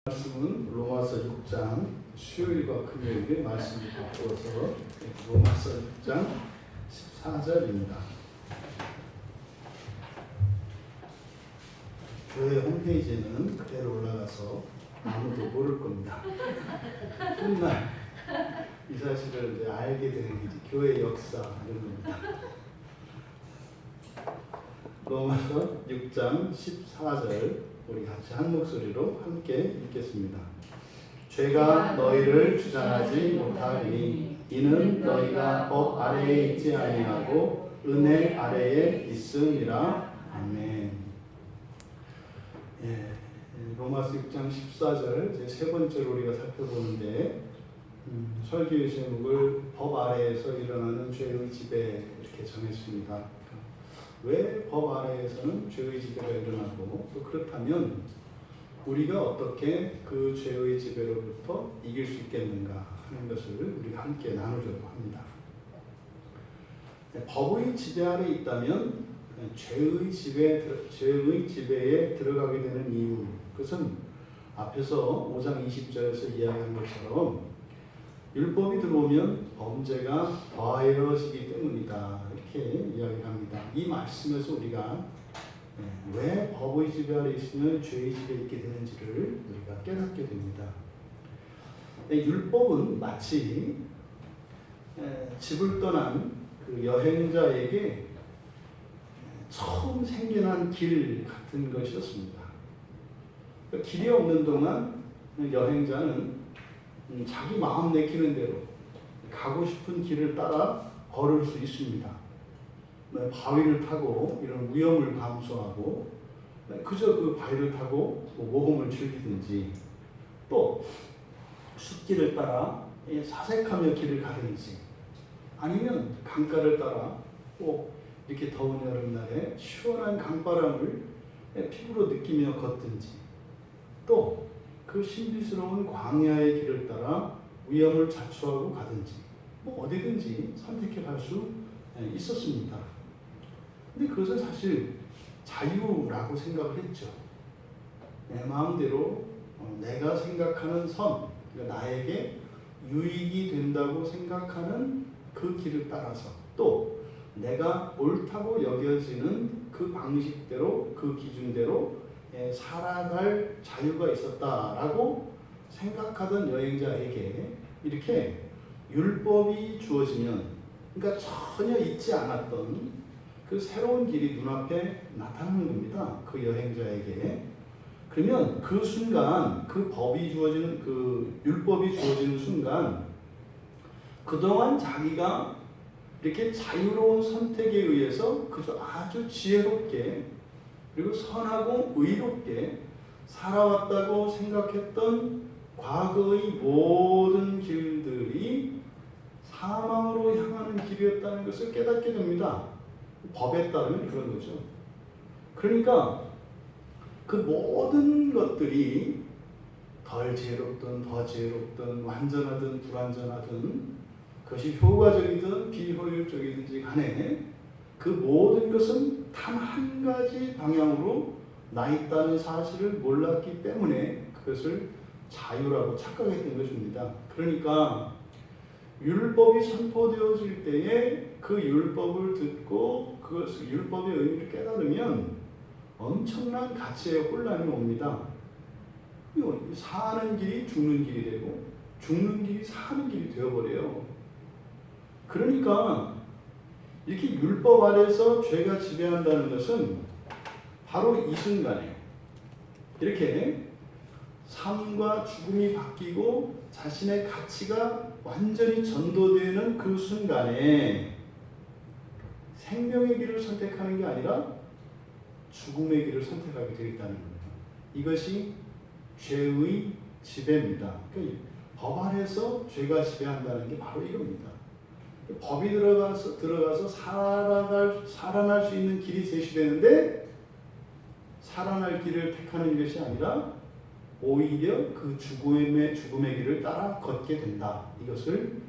말씀은 로마서 6장 수요일과 금요일에 말씀을 바꾸어서 로마서 6장 14절입니다. 교회 홈페이지에는 그대로 올라가서 아무도 모를 겁니다. 훗날 이 사실을 이제 알게 되는 게 교회 역사 이런 겁니다. 로마서 6장 14절 우리 같이 한 목소리로 함께 읽겠습니다. 죄가 너희를 주장하지 못하리니 이는 너희가 법 아래에 있지 아니하고 은혜 아래에 있음이라. 아멘. 로마서 6장 14절 제 세 번째로 우리가 살펴보는데 설교의 제목을 법 아래에서 일어나는 죄의 지배 이렇게 정했습니다. 왜 법 아래에서는 죄의 지배가 일어나고 또 그렇다면 우리가 어떻게 그 죄의 지배로부터 이길 수 있겠는가 하는 것을 우리가 함께 나누려고 합니다. 법의 지배 아래 있다면 죄의 지배에 들어가게 되는 이유, 그것은 앞에서 5장 20절에서 이야기한 것처럼 율법이 들어오면 범죄가 더해지기 때문이다 이렇게 이야기합니다. 이 말씀에서 우리가 왜 법의 지배 아래 있으면 죄의 지배에 있게 되는지를 우리가 깨닫게 됩니다. 율법은 마치 집을 떠난 그 여행자에게 처음 생겨난 길 같은 것이었습니다. 그러니까 길이 없는 동안 여행자는 자기 마음 내키는 대로 가고 싶은 길을 따라 걸을 수 있습니다. 바위를 타고 이런 위험을 감수하고 그저 그 바위를 타고 모험을 즐기든지 또 숲길을 따라 사색하며 길을 가든지 아니면 강가를 따라 꼭 이렇게 더운 여름날에 시원한 강바람을 피부로 느끼며 걷든지 또 그 신비스러운 광야의 길을 따라 위험을 자초하고 가든지 어디든지 선택해 갈 수 있었습니다. 근데 그것은 사실 자유라고 생각을 했죠. 내 마음대로 내가 생각하는 선, 그러니까 나에게 유익이 된다고 생각하는 그 길을 따라서 또 내가 옳다고 여겨지는 그 방식대로 그 기준대로 살아갈 자유가 있었다라고 생각하던 여행자에게 이렇게 율법이 주어지면 그러니까 전혀 잊지 않았던 그 새로운 길이 눈앞에 나타나는 겁니다. 그 여행자에게. 그러면 그 순간 그 법이 주어지는 그 율법이 주어지는 순간 그동안 자기가 이렇게 자유로운 선택에 의해서 그저 아주 지혜롭게 그리고 선하고 의롭게 살아왔다고 생각했던 과거의 모든 길들이 사망으로 향하는 길이었다는 것을 깨닫게 됩니다. 법에 따르면 그런 거죠. 그러니까 그 모든 것들이 덜 지혜롭든 더 지혜롭든 완전하든 불완전하든 그것이 효과적이든 비효율적이든지 간에 그 모든 것은 단 한 가지 방향으로 나 있다는 사실을 몰랐기 때문에 그것을 자유라고 착각했던 것입니다. 그러니까 율법이 선포되어질 때에 그 율법을 듣고 그것을 율법의 의미를 깨달으면 엄청난 가치의 혼란이 옵니다. 사는 길이 죽는 길이 되고 죽는 길이 사는 길이 되어버려요. 그러니까 이렇게 율법 아래서 죄가 지배한다는 것은 바로 이 순간에 이렇게 삶과 죽음이 바뀌고 자신의 가치가 완전히 전도되는 그 순간에 생명의 길을 선택하는 게 아니라 죽음의 길을 선택하게 되겠다는 겁니다. 이것이 죄의 지배입니다. 그러니까 법 안에서 죄가 지배한다는 게 바로 이겁니다. 법이 들어가서 살아날 수 있는 길이 제시되는데 살아날 길을 택하는 것이 아니라 오히려 그 죽음의 길을 따라 걷게 된다. 이것을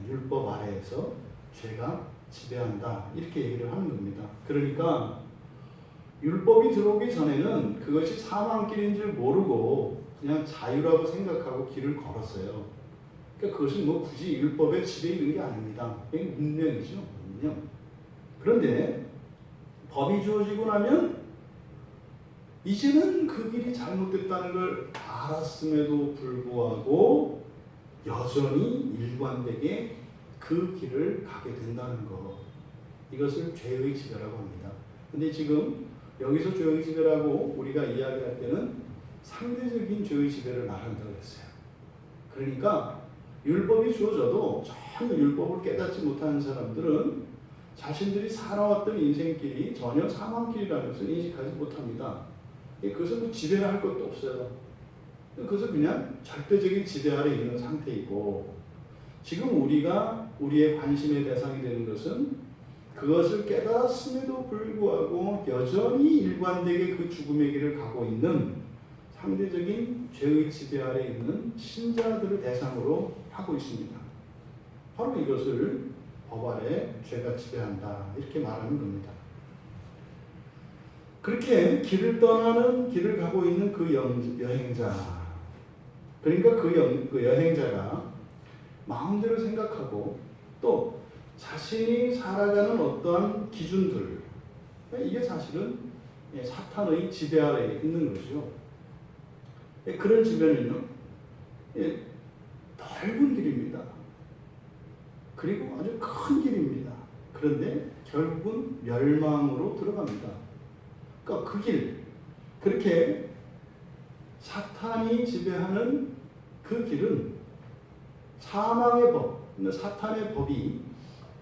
율법 아래에서 죄가 지배한다. 이렇게 얘기를 하는 겁니다. 그러니까 율법이 들어오기 전에는 그것이 사망길인 줄 모르고 그냥 자유라고 생각하고 길을 걸었어요. 그러니까 그것은 뭐 굳이 율법의 지배에 있는 게 아닙니다. 그게 문명이죠. 문명. 그런데 법이 주어지고 나면 이제는 그 길이 잘못됐다는 걸 알았음에도 불구하고 여전히 일관되게 그 길을 가게 된다는 거. 이것을 죄의 지배라고 합니다. 근데 지금 여기서 죄의 지배라고 우리가 이야기할 때는 상대적인 죄의 지배를 말한다고 했어요. 그러니까 율법이 주어져도 전혀 율법을 깨닫지 못하는 사람들은 자신들이 살아왔던 인생길이 전혀 사망길이라는 것을 인식하지 못합니다. 그것은 뭐 지배를 할 것도 없어요. 그것은 그냥 절대적인 지배 아래 있는 상태이고, 지금 우리가 우리의 관심의 대상이 되는 것은 그것을 깨달았음에도 불구하고 여전히 일관되게 그 죽음의 길을 가고 있는 상대적인 죄의 지배 아래 있는 신자들을 대상으로 하고 있습니다. 바로 이것을 법 아래 죄가 지배한다, 이렇게 말하는 겁니다. 그렇게 길을 떠나는 길을 가고 있는 그 여행자, 그러니까 그 여행자가 마음대로 생각하고 또 자신이 살아가는 어떠한 기준들, 이게 사실은 사탄의 지배 아래에 있는 것이죠. 그런 지배는요, 넓은 길입니다. 그리고 아주 큰 길입니다. 그런데 결국은 멸망으로 들어갑니다. 그러니까 그 길, 그렇게 사탄이 지배하는 그 길은 사망의 법, 사탄의 법이,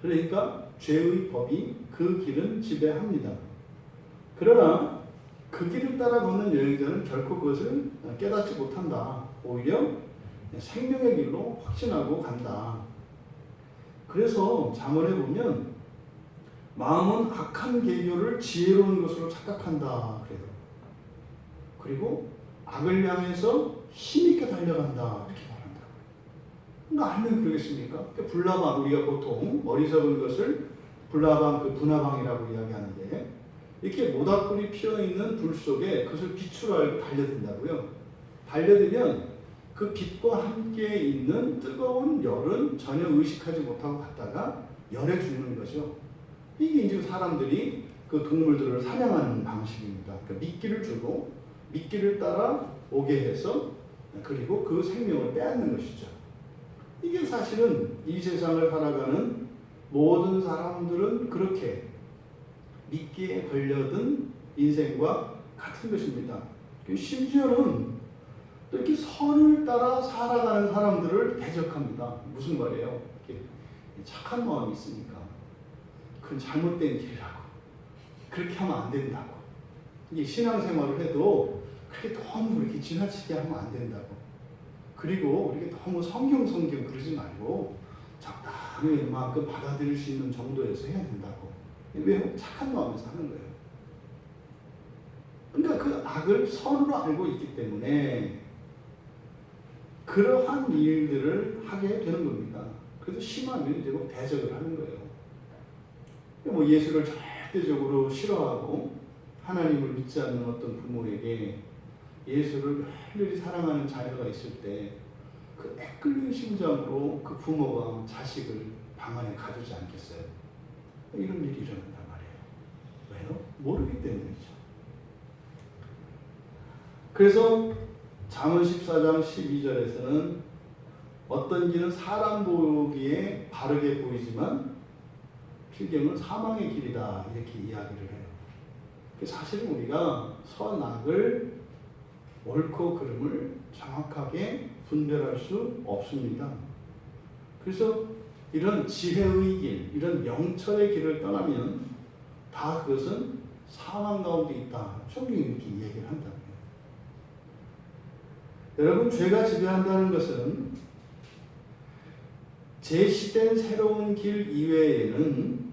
그러니까 죄의 법이 그 길은 지배합니다. 그러나 그 길을 따라 걷는 여행자는 결코 그것을 깨닫지 못한다. 오히려 생명의 길로 확신하고 간다. 그래서 잠언에 보면 마음은 악한 계교를 지혜로운 것으로 착각한다 그래요. 그리고 악을 향해서 힘있게 달려간다, 이렇게 말한다. 그러니까 알면 그러겠습니까? 불나방, 우리가 보통 어리석은 것을 불나방, 그 분화방이라고 이야기하는데, 이렇게 모닥불이 피어있는 불 속에 그것을 빛으로 알고 달려든다고요. 달려들면 그 빛과 함께 있는 뜨거운 열은 전혀 의식하지 못하고 갔다가 열에 죽는 거죠. 이게 이제 사람들이 그 동물들을 사냥하는 방식입니다. 그러니까 미끼를 주고 미끼를 따라 오게 해서 그리고 그 생명을 빼앗는 것이죠. 이게 사실은 이 세상을 살아가는 모든 사람들은 그렇게 미끼에 걸려든 인생과 같은 것입니다. 심지어는 또 이렇게 선을 따라 살아가는 사람들을 대적합니다. 무슨 말이에요? 이렇게 착한 마음이 있으니까 그건 잘못된 길이라고, 그렇게 하면 안 된다고, 이게 신앙생활을 해도 그렇게 너무 이렇게 지나치게 하면 안 된다고, 그리고 이렇게 너무 성경 그러지 말고 적당히 웬만큼 받아들일 수 있는 정도에서 해야 된다고. 왜? 착한 마음에서 하는 거예요. 그러니까 그 악을 선으로 알고 있기 때문에 그러한 일들을 하게 되는 겁니다. 그래서 심하면 이제 뭐 대적을 하는 거예요. 뭐 예수를 절대적으로 싫어하고 하나님을 믿지 않는 어떤 부모에게 예수를 열렬히 사랑하는 자녀가 있을 때 그 애끓는 심정으로 그 부모가 자식을 방 안에 가두지 않겠어요? 이런 일이 일어난단 말이에요. 왜요? 모르기 때문이죠. 그래서 잠언 14장 12절에서는 어떤 길은 사람 보기에 바르게 보이지만 필경은 사망의 길이다, 이렇게 이야기를 해요. 사실은 우리가 선악을, 옳고 그름을 정확하게 분별할 수 없습니다. 그래서 이런 지혜의 길, 이런 영철의 길을 떠나면 다 그것은 사망 가운데 있다, 성경이 이렇게 얘기를 한다고요. 여러분, 죄가 지배한다는 것은 제시된 새로운 길 이외에는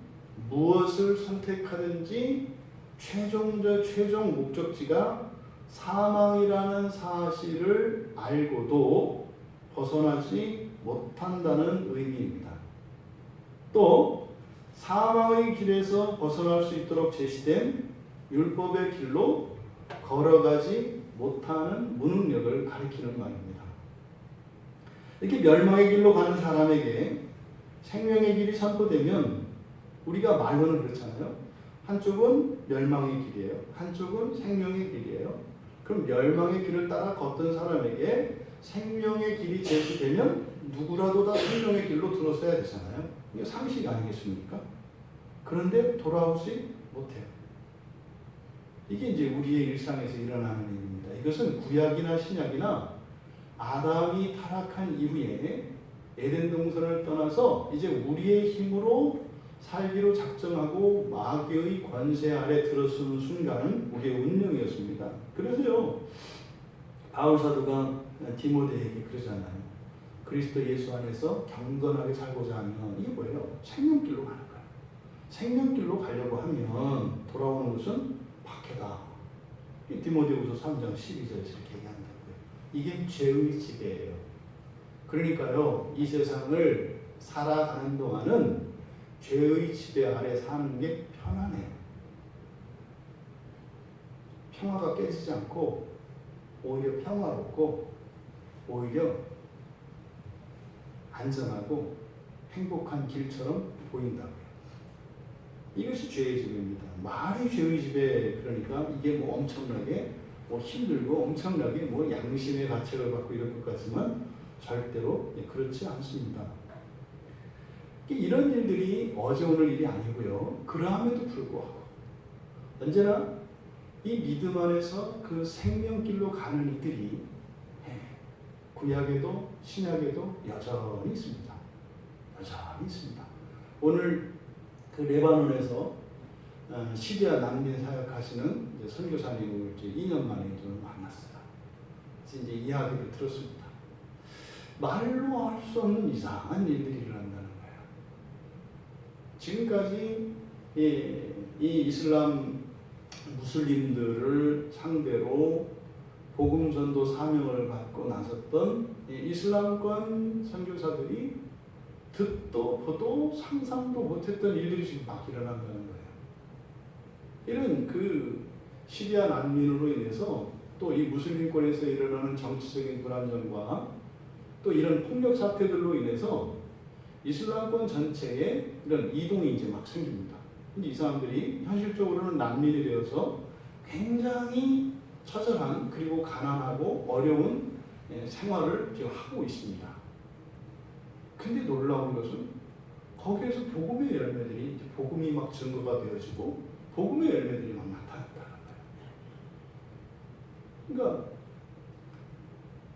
무엇을 선택하든지 최종 목적지가 사망이라는 사실을 알고도 벗어나지 못한다는 의미입니다. 또 사망의 길에서 벗어날 수 있도록 제시된 율법의 길로 걸어가지 못하는 무능력을 가리키는 말입니다. 이렇게 멸망의 길로 가는 사람에게 생명의 길이 선포되면 우리가 말로는 그렇잖아요. 한쪽은 멸망의 길이에요. 한쪽은 생명의 길이에요. 그럼 멸망의 길을 따라 걷던 사람에게 생명의 길이 제시되면 누구라도 다 생명의 길로 들어서야 되잖아요. 이게 상식 아니겠습니까? 그런데 돌아오지 못해요. 이게 이제 우리의 일상에서 일어나는 일입니다. 이것은 구약이나 신약이나 아담이 타락한 이후에 에덴 동산을 떠나서 이제 우리의 힘으로 살기로 작정하고 마귀의 권세 아래 들어서는 순간은 우리의 운명이었습니다. 그래서요, 바울 사도가 디모데에게 그러잖아요. 그리스도 예수 안에서 경건하게 살고자 하면 이게 뭐예요? 생명길로 가는 거예요. 생명길로 가려고 하면 돌아오는 것은 박해다. 디모데후서 3장 12절에서 이렇게 얘기한다고요. 이게 죄의 지배예요. 그러니까요, 이 세상을 살아가는 동안은 죄의 지배 아래 사는 게 편안해요. 평화가 깨지지 않고 오히려 평화롭고 오히려 안전하고 행복한 길처럼 보인다고요. 이것이 죄의 지배입니다. 말이 죄의 지배, 그러니까 이게 뭐 엄청나게 뭐 힘들고 엄청나게 뭐 양심의 가책을 받고 이럴 것 같지만 절대로 그렇지 않습니다. 이런 일들이 어제 오늘 일이 아니고요. 그러함에도 불구하고 언제나 이 믿음 안에서 그 생명길로 가는 이들이 구약에도 신약에도 여전히 있습니다. 여전히 있습니다. 오늘 그 레바논에서 시리아 난민 사역하시는 선교사님을 2년 만에 좀 만났어요. 그래서 이제 이야기를 들었습니다. 말로 할 수 없는 이상한 일들이 일어난다는 거예요. 지금까지 이 이슬람 무슬림들을 상대로 복음 전도 사명을 받고 나섰던 이슬람권 선교사들이 듣도 보도 상상도 못했던 일들이 지금 막 일어난다는 거예요. 이런 그 시리아 난민으로 인해서 또 이 무슬림권에서 일어나는 정치적인 불안정과 또 이런 폭력 사태들로 인해서 이슬람권 전체에 이런 이동이 이제 막 생깁니다. 근데 이 사람들이 현실적으로는 난민이 되어서 굉장히 처절한 그리고 가난하고 어려운 생활을 지금 하고 있습니다. 근데 놀라운 것은 거기에서 복음의 열매들이 이제 복음이 막 증거가 되어지고 복음의 열매들이 막 나타났다는 거예요. 그러니까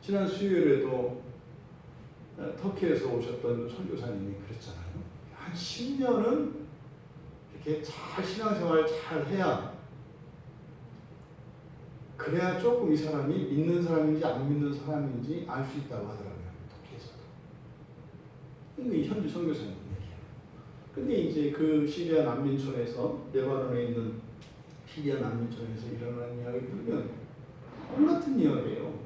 지난 수요일에도 터키에서 오셨던 선교사님이 그랬잖아요. 한 10년은 이렇게 잘 신앙생활 잘 해야 그래야 조금 이 사람이 믿는 사람인지 안 믿는 사람인지 알 수 있다고 하더라고요. 터키에서도. 근데 현지 선교사님 얘기해요. 근데 이제 그 시리아 난민촌에서 레바논에 있는 시리아 난민촌에서 일어나는 이야기 들으면 똑같은 이야기예요.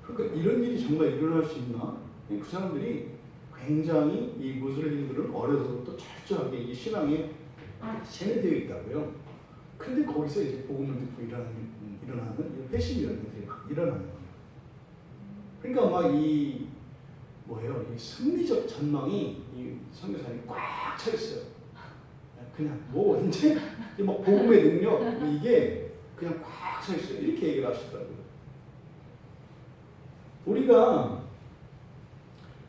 그러니까 이런 일이 정말 일어날 수 있나? 그 사람들이 굉장히 이 무슬림들은 어려서부터 철저하게 이 신앙에 세뇌되어 있다고요. 근데 거기서 이제 복음을 듣고 일어나는 회심 이런 일들이 막 일어나는 거예요. 그러니까 막 이 뭐예요? 이 승리적 전망이 이 선교사님이 꽉 차 있어요. 그냥 뭐 이제 막 복음의 능력 이게 그냥 꽉 차 있어요. 이렇게 얘기를 하시더라고요. 우리가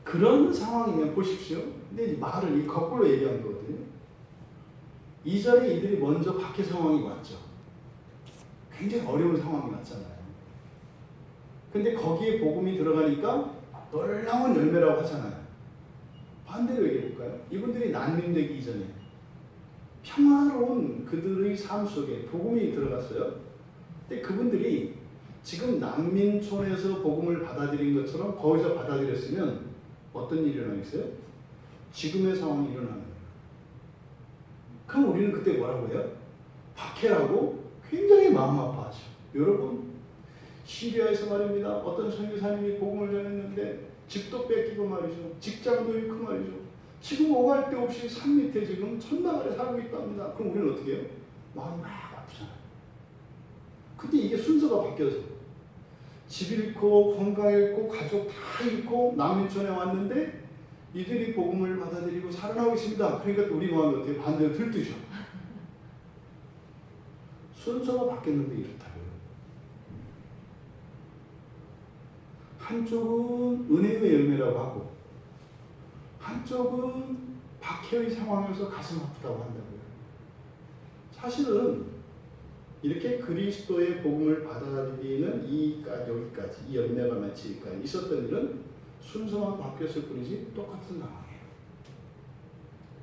그런 상황이면 보십시오. 근데 말을 이 거꾸로 얘기한 거거든요. 2절에 이들이 먼저 박해 상황이 왔죠. 굉장히 어려운 상황이 왔잖아요. 근데 거기에 복음이 들어가니까 놀라운 열매라고 하잖아요. 반대로 얘기해 볼까요? 이분들이 난민 되기 이전에 평화로운 그들의 삶 속에 복음이 들어갔어요. 근데 그분들이 지금 난민촌에서 복음을 받아들인 것처럼 거기서 받아들였으면 어떤 일이 일어나겠어요? 지금의 상황이 일어나는 거예요. 그럼 우리는 그때 뭐라고 해요? 박해라고 굉장히 마음 아파하죠. 여러분, 시리아에서 말입니다. 어떤 선교사님이 복음을 전했는데 집도 뺏기고 말이죠. 직장도 잃고 말이죠. 지금 오갈 데 없이 산 밑에 지금 천당 아래 살고 있답니다. 그럼 우리는 어떻게 해요? 마음이 막 아프잖아요. 근데 이게 순서가 바뀌어서 집 잃고 건강 잃고 가족 다 잃고 남인천에 왔는데 이들이 복음을 받아들이고 살아나고 있습니다. 그러니까 우리 마음이 어떻게 반대로 들뜨죠. 순서가 바뀌었는데 이렇다고요. 한쪽은 은혜의 열매라고 하고 한쪽은 박해의 상황에서 가슴 아프다고 한다고요. 사실은 이렇게 그리스도의 복음을 받아들이는 여기까지 이 열매가 맺히기까지 있었던 일은 순서만 바뀌었을 뿐이지 똑같은 상황이에요.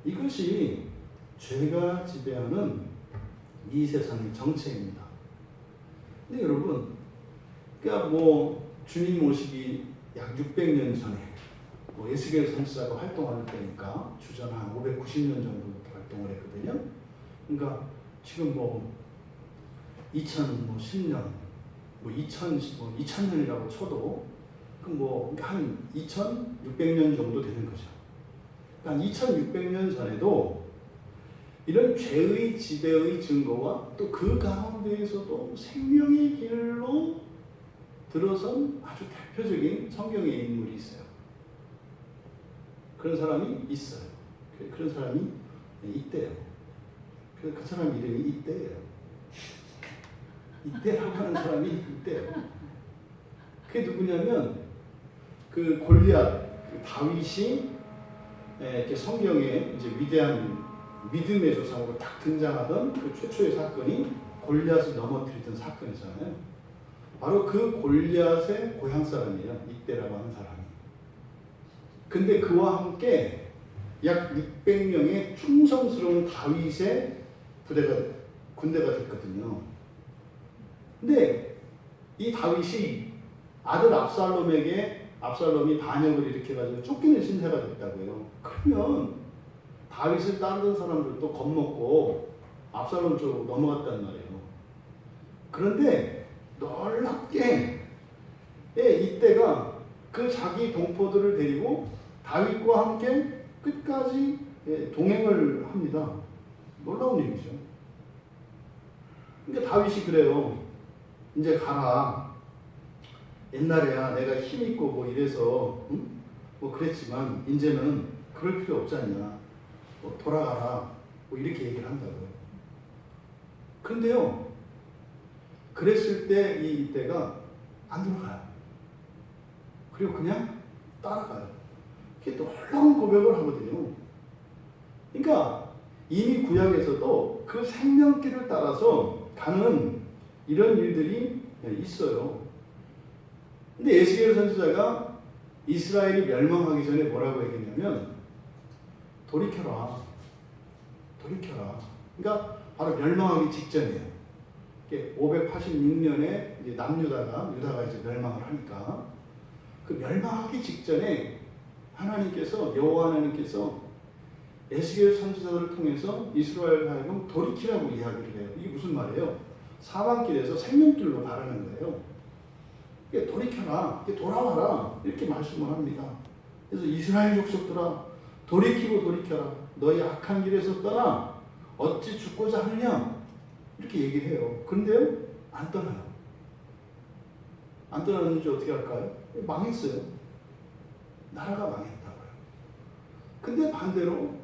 이것이 죄가 지배하는 이 세상의 정체입니다. 근데 여러분, 그러니까 주님 오시기 약 600년 전에 에스겔 선지자가 활동할 때니까 주전 한 590년 정도부터 활동을 했거든요. 그러니까 지금 2010년, 2000년이라고 쳐도 한 2600년 정도 되는 거죠. 그러니까 2600년 전에도 이런 죄의 지배의 증거와 또 그 가운데에서도 생명의 길로 들어선 아주 대표적인 성경의 인물이 있어요. 그런 사람이 있어요. 그런 사람이 있대요. 그 사람 이름이 이때예요. 이때라고 하는 사람이 있대요. 그게 누구냐면 그 골리앗, 다윗이 이렇게 성경에 이제 위대한 믿음의 조상으로 딱 등장하던 그 최초의 사건이 골리앗을 넘어뜨리던 사건이잖아요. 바로 그 골리앗의 고향 사람이에요. 이때라고 하는 사람이. 근데 그와 함께 약 600명의 충성스러운 다윗의 군대가 됐거든요. 근데 이 다윗이 아들 압살롬이 반역을 일으켜가지고 쫓기는 신세가 됐다고요. 그러면 다윗을 따르던 사람들도 겁먹고 압살롬 쪽으로 넘어갔단 말이에요. 그런데 놀랍게 이때가 그 자기 동포들을 데리고 다윗과 함께 끝까지 동행을 합니다. 놀라운 일이죠. 그러니까 다윗이 그래요. 이제 가라. 옛날에야 내가 힘있고 이래서 그랬지만 이제는 그럴 필요 없지 않냐. 돌아가라. 이렇게 얘기를 한다고요. 그런데요. 그랬을 때 이때가 안 돌아가요. 그리고 그냥 따라가요. 그게 놀라운 고백을 하거든요. 그러니까 이미 구약에서도 그 생명길을 따라서 가는 이런 일들이 있어요. 근데 에스겔 선지자가 이스라엘이 멸망하기 전에 뭐라고 얘기했냐면 돌이켜라. 그러니까 바로 멸망하기 직전이에요. 586년에 이제 유다가 이제 멸망을 하니까 그 멸망하기 직전에 여호와 하나님께서 에스겔 선지자들을 통해서 이스라엘 하여금 돌이키라고 이야기를 해요. 이게 무슨 말이에요? 사방길에서 생명길로 가라는 거예요. 돌이켜라, 돌아와라 이렇게 말씀을 합니다. 그래서 이스라엘 족속들아 돌이켜라. 너희 악한 길에서 떠나 어찌 죽고자 하느냐 이렇게 얘기를 해요. 그런데요 안 떠나요. 안 떠나는지 어떻게 할까요? 망했어요. 나라가 망했다고요. 근데 반대로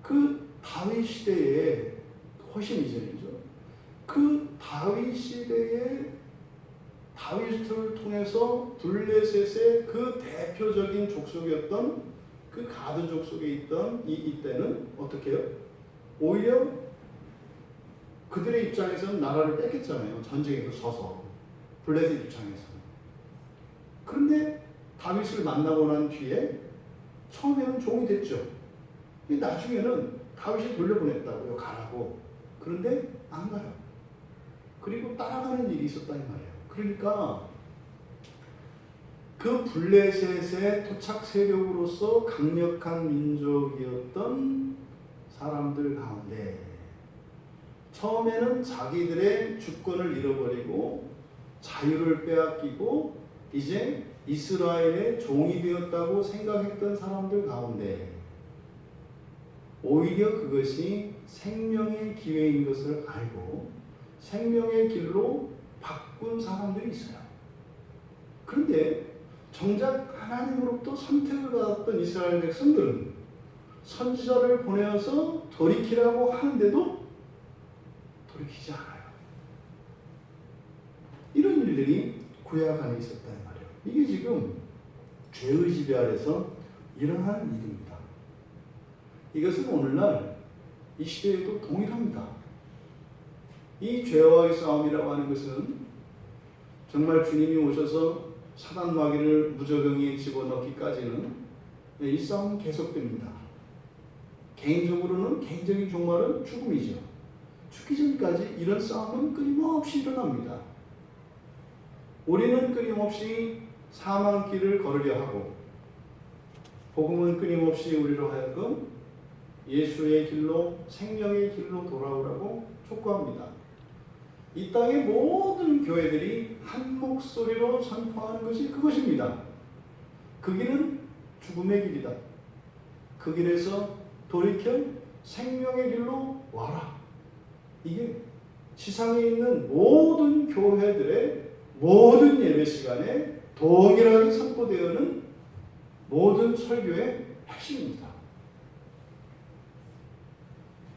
그 다윗 시대에 훨씬 이전이죠. 그 다윗 시대에 다윗을 통해서 블레셋의 그 대표적인 족속이었던 그 가드 족속에 있던 이때는 어떻게 해요? 오히려 그들의 입장에서는 나라를 뺏겼잖아요. 전쟁에서 져서 블레셋 입장에서는. 그런데 다윗을 만나고 난 뒤에 처음에는 종이 됐죠. 근데 나중에는 다윗이 돌려보냈다고요. 가라고. 그런데 안 가요. 그리고 따라가는 일이 있었다는 말이에요. 그러니까 그 블레셋의 토착 세력으로서 강력한 민족이었던 사람들 가운데 처음에는 자기들의 주권을 잃어버리고 자유를 빼앗기고 이제 이스라엘의 종이 되었다고 생각했던 사람들 가운데 오히려 그것이 생명의 기회인 것을 알고 생명의 길로 바꾼 사람들이 있어요. 그런데 정작 하나님으로부터 선택을 받았던 이스라엘 백성들은 선지자를 보내어서 돌이키라고 하는데도 돌이키지 않아요. 이런 일들이 구약 안에 있었단 말이에요. 이게 지금 죄의 지배 아래서 일어나는 일입니다. 이것은 오늘날 이 시대에도 동일합니다. 이 죄와의 싸움이라고 하는 것은 정말 주님이 오셔서 사단 마귀를 무저병에 집어넣기까지는 이 싸움은 계속됩니다. 개인적으로는 개인적인 종말은 죽음이죠. 죽기 전까지 이런 싸움은 끊임없이 일어납니다. 우리는 끊임없이 사망길을 걸으려 하고 복음은 끊임없이 우리로 하여금 예수의 길로 생명의 길로 돌아오라고 촉구합니다. 이 땅의 모든 교회들이 한 목소리로 선포하는 것이 그것입니다. 그 길은 죽음의 길이다. 그 길에서 돌이켜 생명의 길로 와라. 이게 지상에 있는 모든 교회들의 모든 예배 시간에 동일하게 선포되어는 모든 설교의 핵심입니다.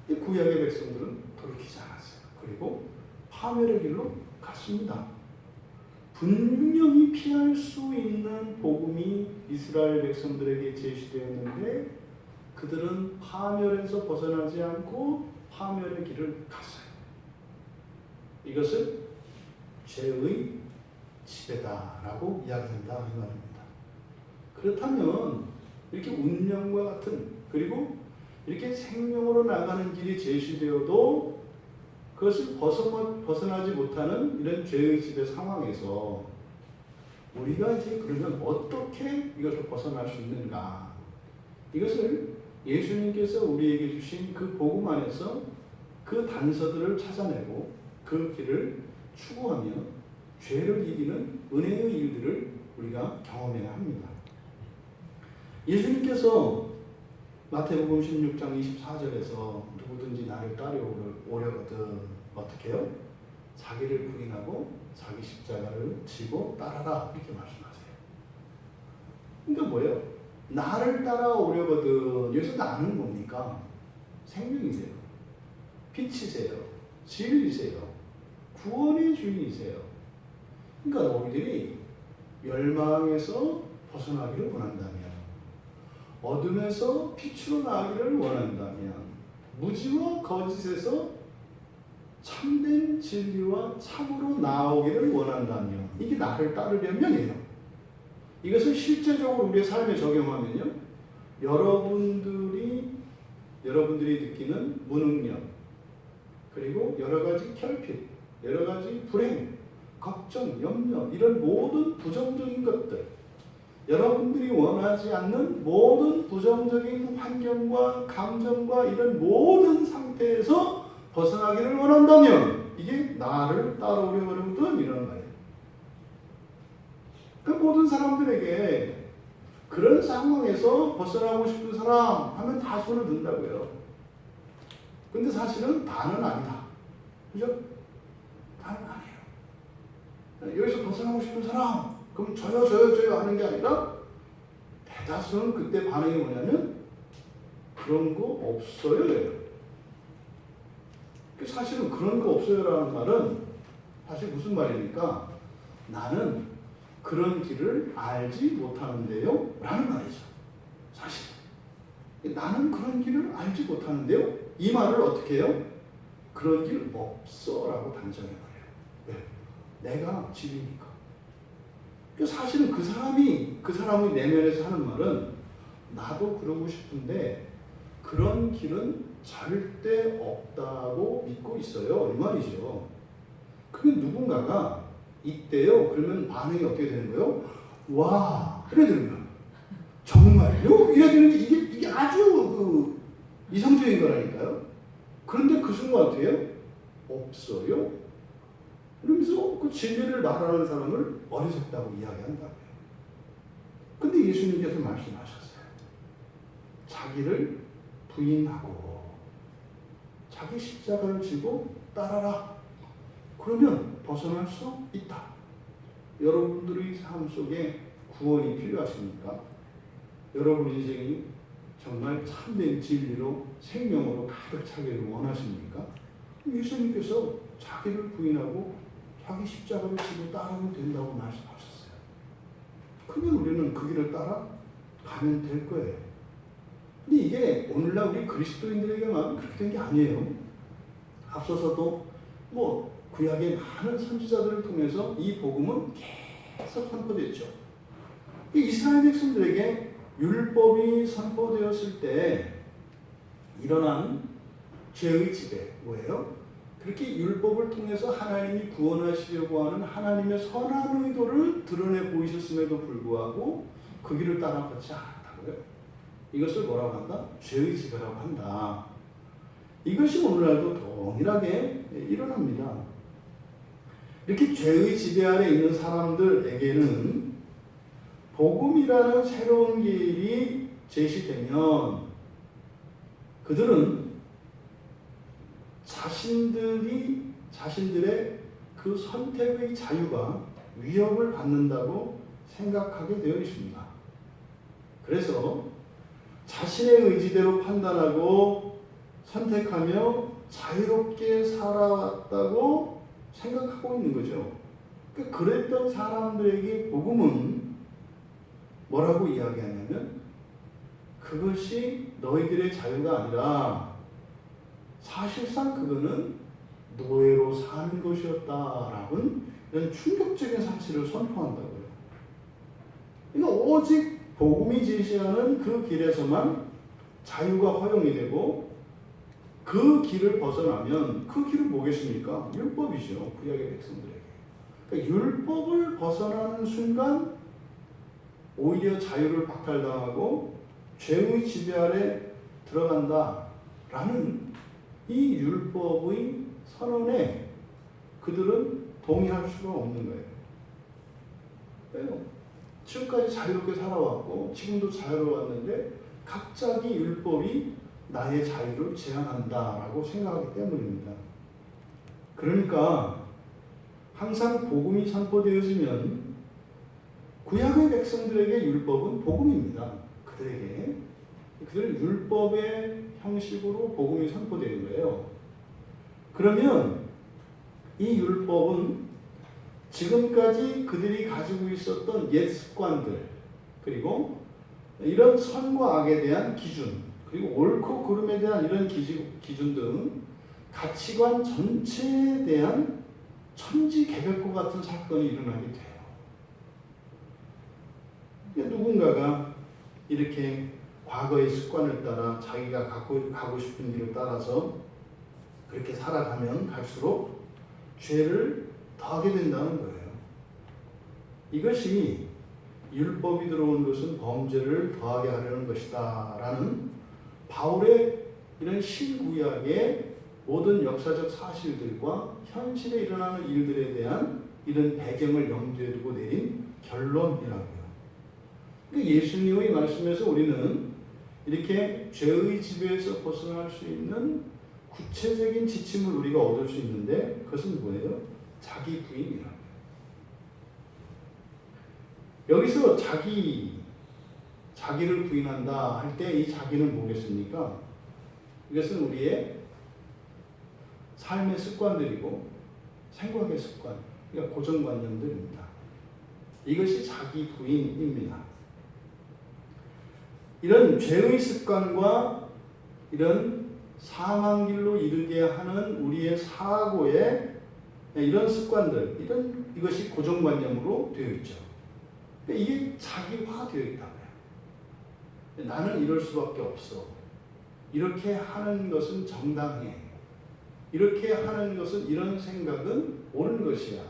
이 구약의 백성들은 돌이키지 않았어요. 그리고 파멸의 길로 갔습니다. 분명히 피할 수 있는 복음이 이스라엘 백성들에게 제시되었는데 그들은 파멸에서 벗어나지 않고 파멸의 길을 갔어요. 이것을 죄의 지배다라고 이야기한다 이 말입니다. 그렇다면 이렇게 운명과 같은 그리고 이렇게 생명으로 나가는 길이 제시되어도 그것을 벗어나지 못하는 이런 죄의 지배 상황에서 우리가 이제 그러면 어떻게 이것을 벗어날 수 있는가? 이것을 예수님께서 우리에게 주신 그 복음 안에서 그 단서들을 찾아내고 그 길을 추구하며 죄를 이기는 은혜의 일들을 우리가 경험해야 합니다. 예수님께서 마태복음 16장 24절에서 누구든지 나를 따라오려거든 어떻게 해요? 자기를 부인하고 자기 십자가를 지고 따라라 이렇게 말씀하세요. 그러니까 뭐예요? 나를 따라오려거든 여기서 나는 뭡니까? 생명이세요. 빛이세요. 진리세요. 구원의 주인이세요. 그러니까 너희들이 멸망에서 벗어나기를 원한다면 어둠에서 빛으로 나가기를 원한다면 무지와 거짓에서 참된 진리와 참으로 나오기를 원한다면 이게 나를 따르려면이에요. 이것을 실제적으로 우리의 삶에 적용하면요. 여러분들이 느끼는 무능력 그리고 여러 가지 결핍, 여러 가지 불행, 걱정, 염려 이런 모든 부정적인 것들 여러분들이 원하지 않는 모든 부정적인 환경과 감정과 이런 모든 상태에서 벗어나기를 원한다면 이게 나를 따라오려고 하거든 이런 말이에요. 그 모든 사람들에게 그런 상황에서 벗어나고 싶은 사람 하면 다 손을 든다고요. 근데 사실은 다는 아니다. 그죠? 다는 아니에요. 여기서 벗어나고 싶은 사람 그럼 저요 하는 게 아니라 대다수는 그때 반응이 뭐냐면 그런 거 없어요. 사실은 그런 거 없어요라는 말은 사실 무슨 말입니까? 나는 그런 길을 알지 못하는데요 라는 말이죠. 사실 나는 그런 길을 알지 못하는데요 이 말을 어떻게 해요? 그런 길 없어 라고 단정해버려요. 왜? 내가 집이니까. 사실은 그 사람의 내면에서 하는 말은 나도 그러고 싶은데 그런 길은 절대 없다고 믿고 있어요 이 말이죠. 그게 누군가가 있대요. 그러면 반응이 어떻게 되는 거예요? 와 이래 되면 정말요? 이래 되는데 이게 아주 이성적인 거라니까요. 그런데 그 순간 어떻게 해요? 없어요. 그러면서 그 진리를 말하는 사람을 어리석다고 이야기한다고요. 근데 예수님께서 말씀하셨어요. 자기를 부인하고 자기 십자가를 지고 따라라. 그러면 벗어날 수 있다. 여러분들의 삶 속에 구원이 필요하십니까? 여러분 인생이 정말 참된 진리로 생명으로 가득 차기를 원하십니까? 예수님께서 자기를 부인하고 자기 십자가를 지고 따르면 된다고 말씀하셨어요. 그러면 우리는 그 길을 따라 가면 될 거예요. 근데 이게 오늘날 우리 그리스도인들에게만 그렇게 된 게 아니에요. 앞서서도 구약의 많은 선지자들을 통해서 이 복음은 계속 선포됐죠. 이스라엘 백성들에게 율법이 선포되었을 때 일어난 죄의 지배 뭐예요? 그렇게 율법을 통해서 하나님이 구원하시려고 하는 하나님의 선한 의도를 드러내 보이셨음에도 불구하고 그 길을 따라 걷지 않았다고요. 이것을 뭐라고 한다? 죄의 지배라고 한다. 이것이 오늘날도 동일하게 일어납니다. 이렇게 죄의 지배 아래 있는 사람들에게는 복음이라는 새로운 길이 제시되면 그들은 자신들의 그 선택의 자유가 위협을 받는다고 생각하게 되어 있습니다. 그래서 자신의 의지대로 판단하고 선택하며 자유롭게 살아왔다고 생각하고 있는 거죠. 그랬던 사람들에게 복음은 뭐라고 이야기하냐면 그것이 너희들의 자유가 아니라 사실상 그거는 노예로 사는 것이었다라는 이런 충격적인 사실을 선포한다고요. 그러니까 오직 복음이 제시하는 그 길에서만 자유가 허용이 되고 그 길을 벗어나면 그 길은 뭐겠습니까? 율법이죠. 구약의 백성들에게. 그러니까 율법을 벗어나는 순간 오히려 자유를 박탈당하고 죄의 지배 아래 들어간다라는 이 율법의 선언에 그들은 동의할 수가 없는 거예요. 왜요? 지금까지 자유롭게 살아왔고 지금도 자유로웠는데 갑자기 율법이 나의 자유를 제한한다라고 생각하기 때문입니다. 그러니까 항상 복음이 선포되어지면 구약의 백성들에게 율법은 복음입니다. 그들은 율법의 형식으로 복음이 선포되는 거예요. 그러면 이 율법은 지금까지 그들이 가지고 있었던 옛 습관들 그리고 이런 선과 악에 대한 기준 그리고 옳고 그름에 대한 이런 기준 등 가치관 전체에 대한 천지개벽과 같은 사건이 일어나게 돼요. 누군가가 이렇게 과거의 습관을 따라 자기가 가고 싶은 길을 따라서 그렇게 살아가면 갈수록 죄를 더하게 된다는 거예요. 이것이 율법이 들어온 것은 범죄를 더하게 하려는 것이다 라는 바울의 이런 신구약의 모든 역사적 사실들과 현실에 일어나는 일들에 대한 이런 배경을 염두에 두고 내린 결론이라고요. 그러니까 예수님의 말씀에서 우리는 이렇게 죄의 지배에서 벗어날 수 있는 구체적인 지침을 우리가 얻을 수 있는데 그것은 뭐예요? 자기 부인이라고요. 여기서 자기를 부인한다 할 때 이 자기는 뭐겠습니까? 이것은 우리의 삶의 습관들이고 생각의 습관, 그러니까 고정관념들입니다. 이것이 자기 부인입니다. 이런 죄의 습관과 이런 사망 길로 이르게 하는 우리의 사고의 이런 습관들, 이것이 고정관념으로 되어 있죠. 이게 자기화되어 있다고요. 나는 이럴 수밖에 없어. 이렇게 하는 것은 정당해. 이렇게 하는 것은 이런 생각은 옳은 것이야.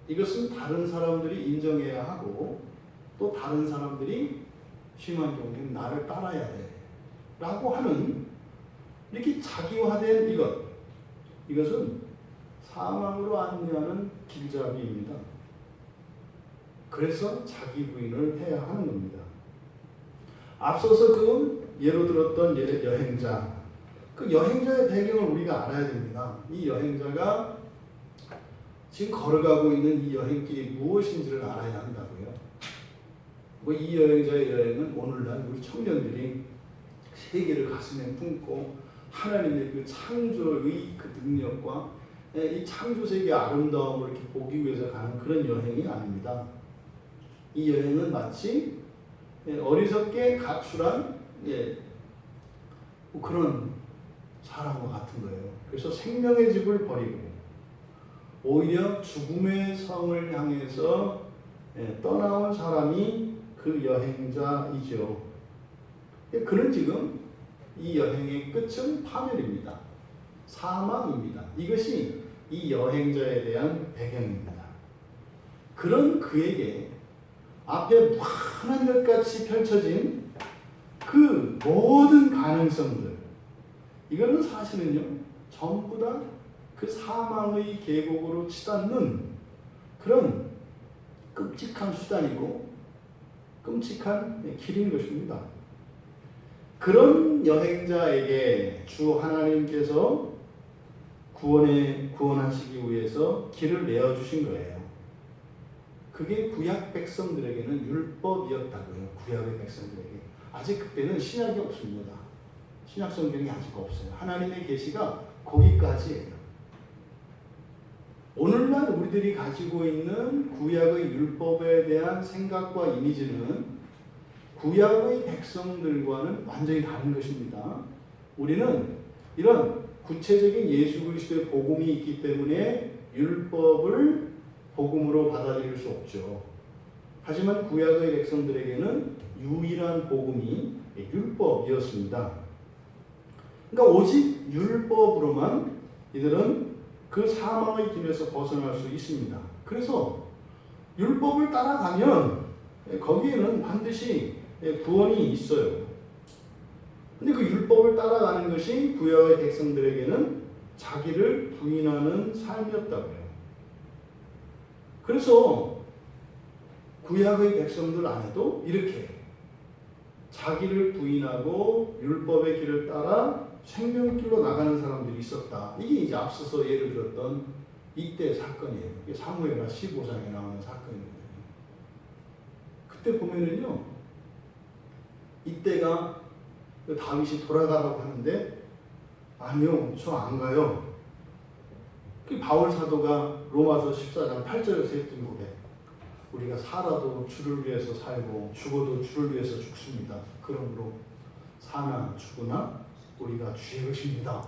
이것은 다른 사람들이 인정해야 하고 또 다른 사람들이 심한 경우는 나를 따라야 돼. 라고 하는 이렇게 자기화된 이것은 사망으로 안내하는 길잡이입니다. 그래서 자기 부인을 해야 하는 겁니다. 앞서서 그 예로 들었던 여행자, 그 여행자의 배경을 우리가 알아야 됩니다. 이 여행자가 지금 걸어가고 있는 이 여행길이 무엇인지를 알아야 한다고요. 이 여행자의 여행은 오늘날 우리 청년들이 세계를 가슴에 품고 하나님의 그 창조의 그 능력과 이 창조 세계의 아름다움을 이렇게 보기 위해서 가는 그런 여행이 아닙니다. 이 여행은 마치 어리석게 가출한 그런 사람과 같은 거예요. 그래서 생명의 집을 버리고 오히려 죽음의 성을 향해서 떠나온 사람이 그 여행자이죠. 그는 지금 이 여행의 끝은 파멸입니다. 사망입니다. 이것이 이 여행자에 대한 배경입니다. 그런 그에게 앞에 무한한 것 같이 펼쳐진 그 모든 가능성들, 이거는 사실은요, 전부 다 그 사망의 계곡으로 치닫는 그런 끔찍한 수단이고 끔찍한 길인 것입니다. 그런 여행자에게 주 하나님께서 구원하시기 위해서 길을 내어주신 거예요. 그게 구약 백성들에게는 율법이었다고요. 구약의 백성들에게. 아직 그때는 신약이 없습니다. 신약 성경이 아직 없어요. 하나님의 계시가 거기까지예요. 오늘날 우리들이 가지고 있는 구약의 율법에 대한 생각과 이미지는 구약의 백성들과는 완전히 다른 것입니다. 우리는 이런 구체적인 예수 그리스도의 복음이 있기 때문에 율법을 복음으로 받아들일 수 없죠. 하지만 구약의 백성들에게는 유일한 복음이 율법이었습니다. 그러니까 오직 율법으로만 이들은 그 사망의 길에서 벗어날 수 있습니다. 그래서 율법을 따라가면 거기에는 반드시 구원이 있어요. 근데 그 율법을 따라가는 것이 구약의 백성들에게는 자기를 부인하는 삶이었다고요. 그래서 구약의 백성들 안에도 이렇게 자기를 부인하고 율법의 길을 따라 생명길로 나가는 사람들이 있었다. 이게 이제 앞서서 예를 들었던 이때 사건이에요. 이게 사무엘하 15장에 나오는 사건입니다. 그때 보면은요, 이때가 다윗이 돌아가라고 하는데 아니요, 저 안 가요. 그 바울 사도가 로마서 14장 8절에서 했던 고백. 우리가 살아도 주를 위해서 살고 죽어도 주를 위해서 죽습니다. 그러므로 사나 죽으나 우리가 주의 것입니다.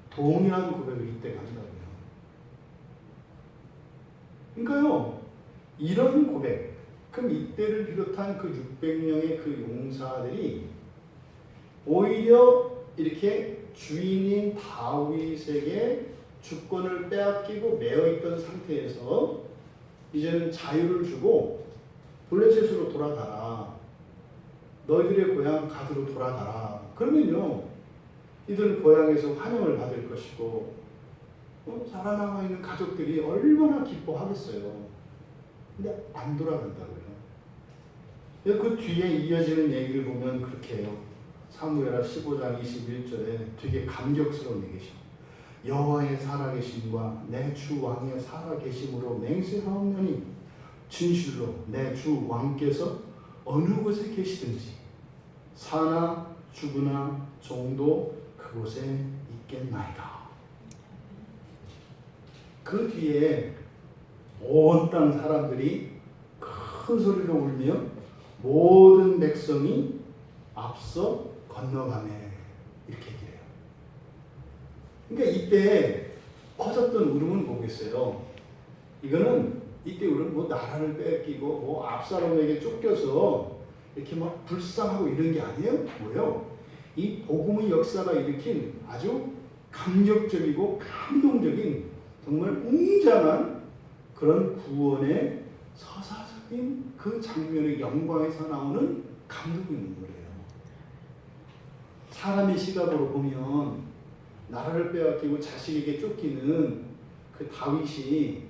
동일한 고백을 이때 한다고요. 그러니까요, 이런 고백, 그럼 이때를 비롯한 그 600명의 그 용사들이 오히려 이렇게 주인인 다윗에게 주권을 빼앗기고 매어있던 상태에서 이제는 자유를 주고 블레셋으로 돌아가라. 너희들의 고향 가드로 돌아가라. 그러면요, 이들은 고향에서 환영을 받을 것이고 살아남아 있는 가족들이 얼마나 기뻐하겠어요. 근데 안 돌아간다고요. 그 뒤에 이어지는 얘기를 보면 그렇게 해요. 사무엘하 15장 21절에 되게 감격스러운 얘기죠. 여호와의 살아계심과 내 주 왕의 살아계심으로 맹세하오노니 진실로 내 주 왕께서 어느 곳에 계시든지 사나 죽으나 종도 그곳에 있겠나이다. 그 뒤에 온 땅 사람들이 큰 소리로 울며 모든 백성이 앞서 건너가네, 이렇게 얘기해요. 그러니까 이때 퍼졌던 울음은 뭐겠어요? 이거는 이때 울음 나라를 뺏기고 압살롬에게 쫓겨서 이렇게 막 불쌍하고 이런 게 아니에요. 뭐예요? 이 복음의 역사가 일으킨 아주 감격적이고 감동적인 정말 웅장한 그런 구원의 서사적인 그 장면의 영광에서 나오는 감동이 있는 거예요. 사람의 시각으로 보면 나라를 빼앗기고 자식에게 쫓기는 그 다윗이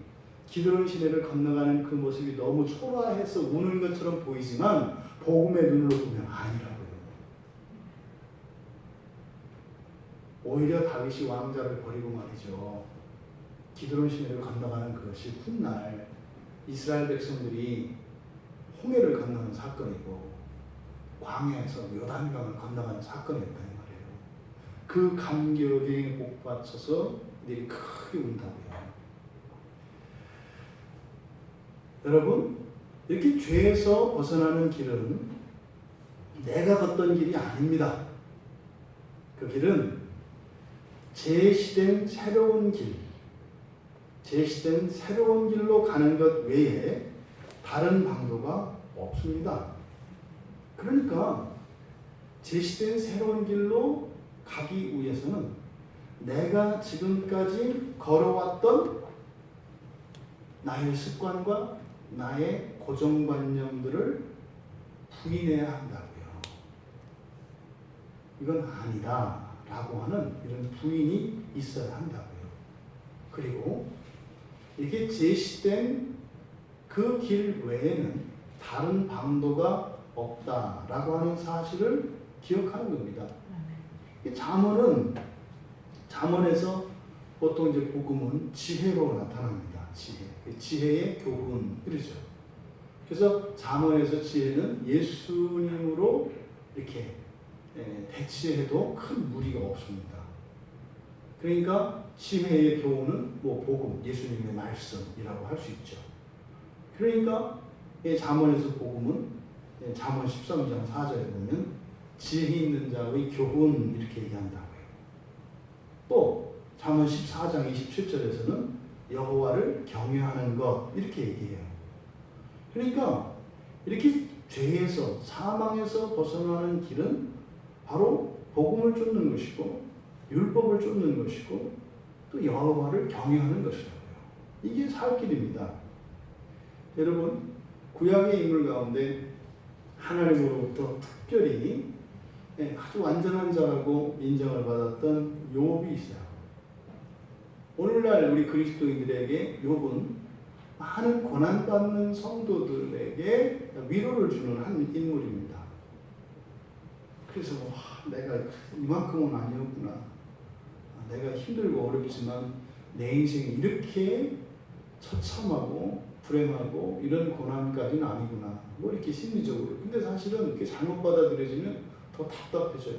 기드론 시내를 건너가는 그 모습이 너무 초라해서 우는 것처럼 보이지만 복음의 눈으로 보면 아니라고요. 오히려 다윗이 왕자를 버리고 말이죠. 기드론 시내를 건너가는 그것이 훗날 이스라엘 백성들이 홍해를 건너는 사건이고 광야에서 요단강을 건너가는 사건이었다 이 말이에요. 그 감격에 복받쳐서 이들이 크게 운다고요. 여러분, 이렇게 죄에서 벗어나는 길은 내가 걷던 길이 아닙니다. 그 길은 제시된 새로운 길, 제시된 새로운 길로 가는 것 외에 다른 방도가 없습니다. 그러니까 제시된 새로운 길로 가기 위해서는 내가 지금까지 걸어왔던 나의 습관과 나의 고정관념들을 부인해야 한다고요. 이건 아니다 라고 하는 이런 부인이 있어야 한다고요. 그리고 이게 제시된 그 길 외에는 다른 방도가 없다라고 하는 사실을 기억하는 겁니다. 잠언에서 보통 이제 복음은 지혜로 나타납니다. 지혜의 교훈 이러죠. 그래서 잠언에서 지혜는 예수님으로 이렇게 대치해도 큰 무리가 없습니다. 그러니까 지혜의 교훈은 뭐 복음, 예수님의 말씀이라고 할 수 있죠. 그러니까 잠언에서 복음은 잠언 13장 4절에 보면 지혜 있는 자의 교훈 이렇게 얘기한다고요. 또 잠언 14장 27절에서는 여호와를 경외하는 것 이렇게 얘기해요. 그러니까 이렇게 죄에서 사망에서 벗어나는 길은 바로 복음을 쫓는 것이고 율법을 쫓는 것이고 또 여호와를 경외하는 것이라고요. 이게 살 길입니다. 여러분, 구약의 인물 가운데 하나님으로부터 특별히 아주 완전한 자라고 인정을 받았던 욥이 있어요. 오늘날 우리 그리스도인들에게 욥은 많은 고난받는 성도들에게 위로를 주는 한 인물입니다. 그래서 내가 이만큼은 아니었구나. 내가 힘들고 어렵지만 내 인생이 이렇게 처참하고 불행하고 이런 고난까지는 아니구나. 뭐 이렇게 심리적으로. 근데 사실은 이렇게 잘못 받아들여지면 더 답답해져요.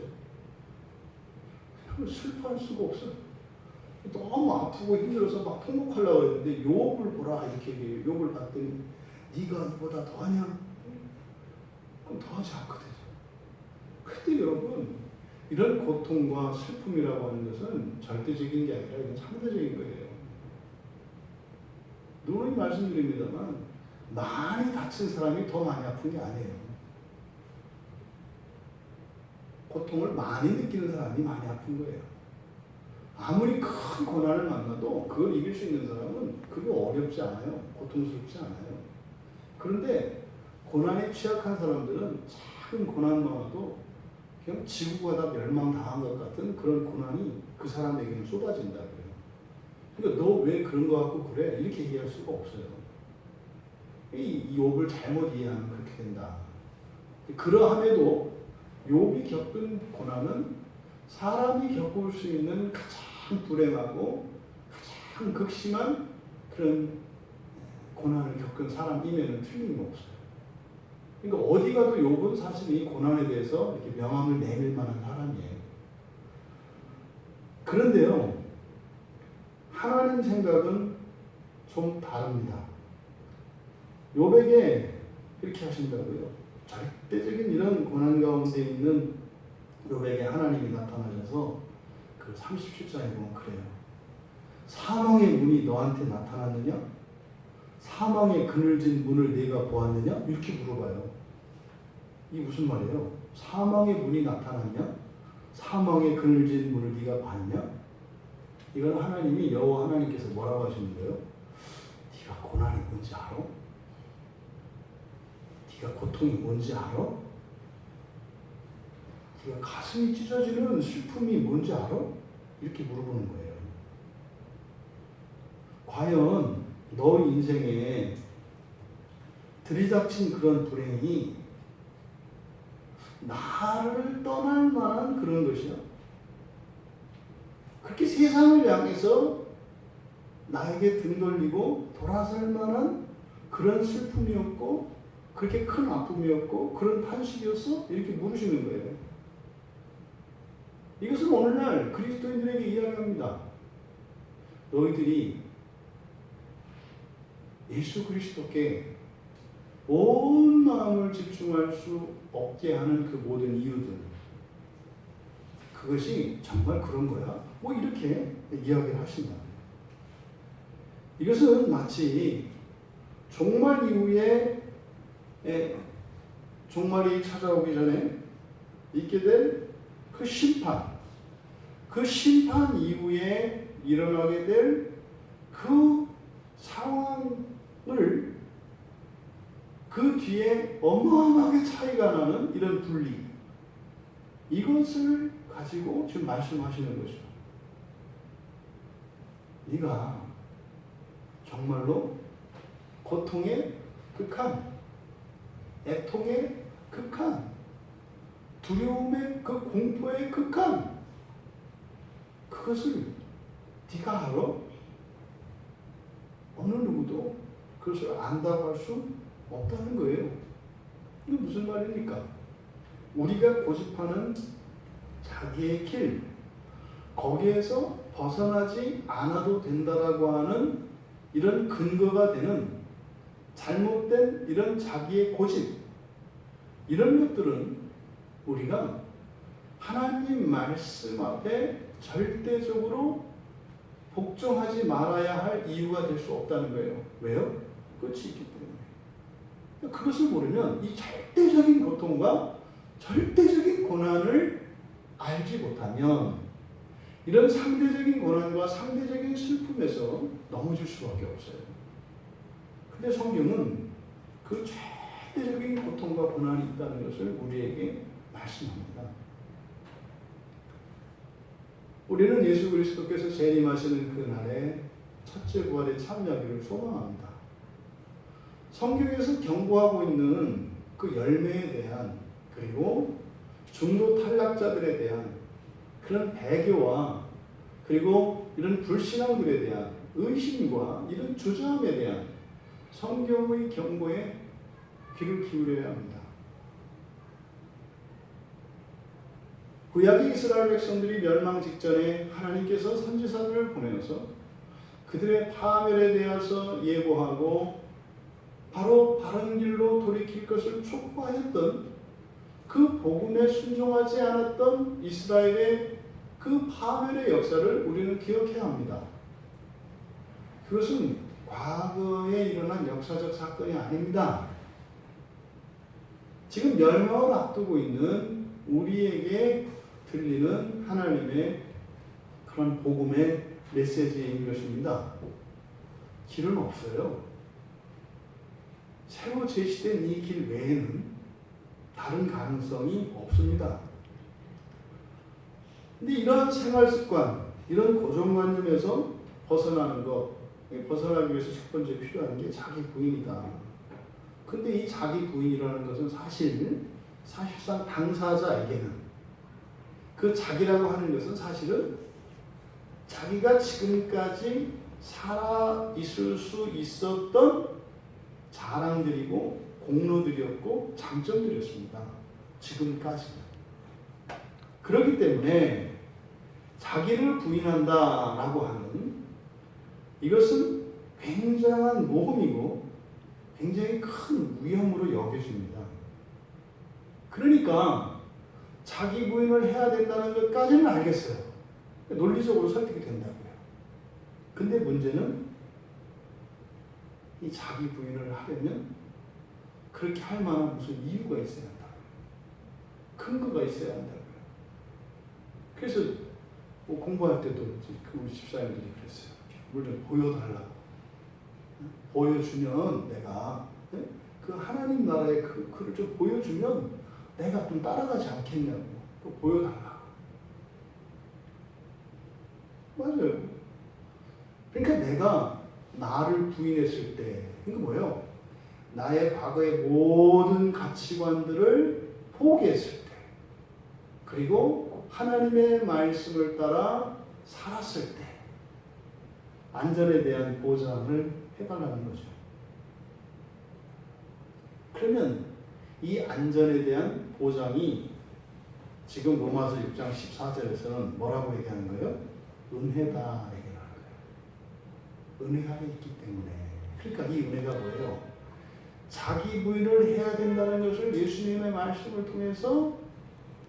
슬퍼할 수가 없어요. 너무 아프고 힘들어서 막 통곡하려고 그랬는데 욥을 보라 이렇게 얘기해요. 욥을 봤더니 네가 이보다 더하냐? 그럼 더하지 않거든요. 근데 여러분, 이런 고통과 슬픔이라고 하는 것은 절대적인 게 아니라 이건 상대적인 거예요. 누누이 말씀드립니다만 많이 다친 사람이 더 많이 아픈 게 아니에요. 고통을 많이 느끼는 사람이 많이 아픈 거예요. 아무리 큰 고난을 만나도 그걸 이길 수 있는 사람은 그게 어렵지 않아요. 고통스럽지 않아요. 그런데 고난에 취약한 사람들은 작은 고난만 와도 그냥 지구가 다 멸망당한 것 같은 그런 고난이 그 사람에게는 쏟아진다고요. 그러니까 너 왜 그런 거 갖고 그래? 이렇게 얘기할 수가 없어요. 이 욥을 잘못 이해하면 그렇게 된다. 그러함에도 욥이 겪은 고난은 사람이 겪을 수 있는 가장 불행하고 가장 극심한 그런 고난을 겪은 사람임에는 틀림없어요. 그러니까 어디 가도 욥은 사실 이 고난에 대해서 이렇게 명함을 내밀 만한 사람이에요. 그런데요, 하나님 생각은 좀 다릅니다. 욥에게 이렇게 하신다고요. 절대적인 이런 고난 가운데 있는 욥에게 하나님이 나타나셔서 그 37장에 보면 그래요. 사망의 문이 너한테 나타났느냐? 사망의 그늘진 문을 네가 보았느냐? 이렇게 물어봐요. 이게 무슨 말이에요? 사망의 문이 나타났냐? 사망의 그늘진 문을 네가 봤냐? 이건 하나님이 여호와 하나님께서 뭐라고 하시는 거예요? 네가 고난이 뭔지 알아? 네가 고통이 뭔지 알아? 네가 가슴이 찢어지는 슬픔이 뭔지 알아? 이렇게 물어보는 거예요. 과연 너 인생에 들이닥친 그런 불행이 나를 떠날 만한 그런 것이야? 그렇게 세상을 향해서 나에게 등 돌리고 돌아설 만한 그런 슬픔이었고 그렇게 큰 아픔이었고 그런 탄식이었어? 이렇게 물으시는 거예요. 이것은 오늘날 그리스도인들에게 이야기합니다. 너희들이 예수 그리스도께 온 마음을 집중할 수 없게 하는 그 모든 이유들, 그것이 정말 그런 거야? 뭐 이렇게 이야기를 하신다. 이것은 마치 종말 이후에 종말이 찾아오기 전에 있게 될 그 심판, 그 심판 이후에 일어나게 될 그 상황을 그 뒤에 어마어마하게 차이가 나는 이런 분리, 이것을 가지고 지금 말씀하시는 거죠. 네가 정말로 고통의 극한, 애통의 극한, 두려움의 그 공포의 극한, 그것을 네가 알아? 어느 누구도 그것을 안다고 할 수 없다는 거예요. 이게 무슨 말입니까? 우리가 고집하는 자기의 길, 거기에서 벗어나지 않아도 된다라고 하는 이런 근거가 되는 잘못된 이런 자기의 고집, 이런 것들은 우리가 하나님 말씀 앞에 절대적으로 복종하지 말아야 할 이유가 될 수 없다는 거예요. 왜요? 끝이 있기 때문에. 그것을 모르면 이 절대적인 고통과 절대적인 고난을 알지 못하면 이런 상대적인 고난과 상대적인 슬픔에서 넘어질 수밖에 없어요. 근데 성경은 그 절대적인 고통과 고난이 있다는 것을 우리에게 말씀합니다. 우리는 예수 그리스도께서 재림하시는 그날에 첫째 부활에 참여하기를 소망합니다. 성경에서 경고하고 있는 그 열매에 대한, 그리고 중도 탈락자들에 대한 그런 배교와, 그리고 이런 불신앙들에 대한 의심과 이런 주저함에 대한 성경의 경고에 귀를 기울여야 합니다. 구약의 이스라엘 백성들이 멸망 직전에 하나님께서 선지자들을 보내어서 그들의 파멸에 대해서 예고하고 바로 바른 길로 돌이킬 것을 촉구하였던 그 복음에 순종하지 않았던 이스라엘의 그 파멸의 역사를 우리는 기억해야 합니다. 그것은 과거에 일어난 역사적 사건이 아닙니다. 지금 멸망을 앞두고 있는 우리에게 들리는 하나님의 그런 복음의 메시지인 것입니다. 길은 없어요. 새로 제시된 이 길 외에는 다른 가능성이 없습니다. 근데 이러한 생활 습관, 이런 고정관념에서 벗어나는 것, 벗어나기 위해서 첫 번째 필요한 게 자기 부인이다. 근데 이 자기 부인이라는 것은 사실상 당사자에게는, 그 자기라고 하는 것은 사실은 자기가 지금까지 살아 있을 수 있었던 자랑들이고 공로들이었고 장점들이었습니다. 지금까지는. 그렇기 때문에 자기를 부인한다라고 하는 이것은 굉장한 모험이고 굉장히 큰 위험으로 여겨집니다. 그러니까 자기 부인을 해야 된다는 것까지는 알겠어요. 논리적으로 설득이 된다고요. 근데 문제는 이 자기 부인을 하려면 그렇게 할 만한 무슨 이유가 있어야 한다. 근거가 있어야 한다고요. 그래서 뭐 공부할 때도 우리 집사님들이 그랬어요. 뭘 좀 보여달라고. 보여주면 내가 그 하나님 나라의 그를 좀 보여주면 내가 좀 따라가지 않겠냐고. 또 보여달라. 맞아요. 그러니까 내가 나를 부인했을 때, 이거 뭐예요? 나의 과거의 모든 가치관들을 포기했을 때, 그리고 하나님의 말씀을 따라 살았을 때, 안전에 대한 보장을 해달라는 거죠. 그러면 이 안전에 대한 보장이 지금 로마서 6장 14절에서는 뭐라고 얘기하는 거예요? 은혜다 얘기하는 거예요. 은혜가 있기 때문에. 그러니까 이 은혜가 뭐예요? 자기 부인을 해야 된다는 것을 예수님의 말씀을 통해서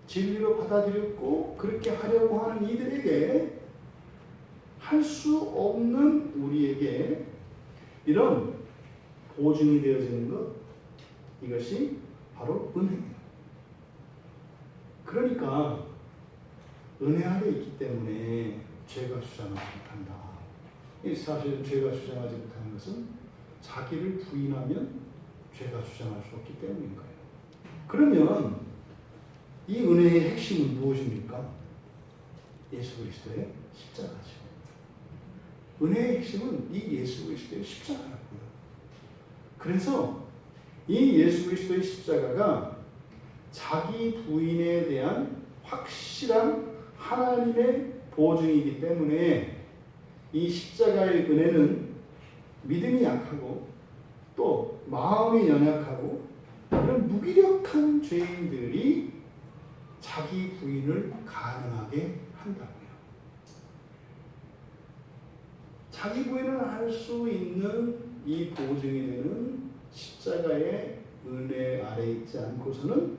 진리로 받아들였고 그렇게 하려고 하는 이들에게 할 수 없는 우리에게 이런 보증이 되어지는 것, 이것이 바로 은혜예요. 그러니까 은혜 아래 있기 때문에 죄가 주장하지 못한다. 사실 죄가 주장하지 못하는 것은 자기를 부인하면 죄가 주장할 수 없기 때문인 거예요. 그러면 이 은혜의 핵심은 무엇입니까? 예수 그리스도의 십자가죠. 은혜의 핵심은 이 예수 그리스도의 십자가라고요. 그래서 이 예수 그리스도의 십자가가 자기 부인에 대한 확실한 하나님의 보증이기 때문에 이 십자가의 은혜는 믿음이 약하고 또 마음이 연약하고 이런 무기력한 죄인들이 자기 부인을 가능하게 한다고요. 자기 부인을 할 수 있는 이 보증이 되는 십자가의 은혜 아래 있지 않고서는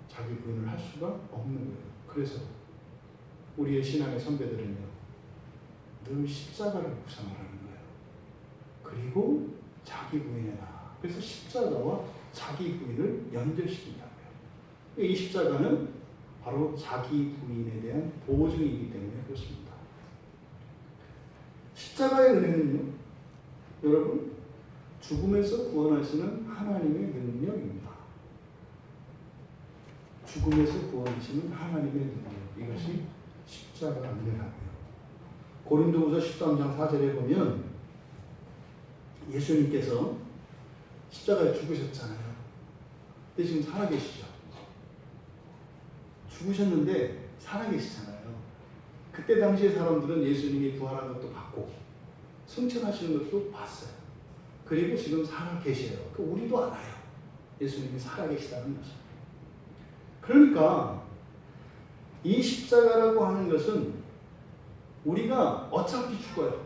자기 부인을 할 수가 없는 거예요. 그래서 우리의 신앙의 선배들은요, 늘 십자가를 묵상을 하는 거예요. 그리고 자기 부인해라. 그래서 십자가와 자기 부인을 연결시킨다고요. 이 십자가는 바로 자기 부인에 대한 보증이기 때문에 그렇습니다. 십자가의 은혜는요, 여러분, 죽음에서 구원하시는 하나님의 능력입니다. 죽음에서 구원하시는 하나님의 능력, 이것이 십자가 은혜라고요. 고린도후서 13장 4절에 보면 예수님께서 십자가에 죽으셨잖아요. 근데 지금 살아계시죠. 죽으셨는데 살아계시잖아요. 그때 당시의 사람들은 예수님이 부활한 것도 봤고 승천하시는 것도 봤어요. 그리고 지금 살아계셔요. 우리도 알아요. 예수님이 살아계시다는 것을. 그러니까 이 십자가라고 하는 것은 우리가 어차피 죽어요.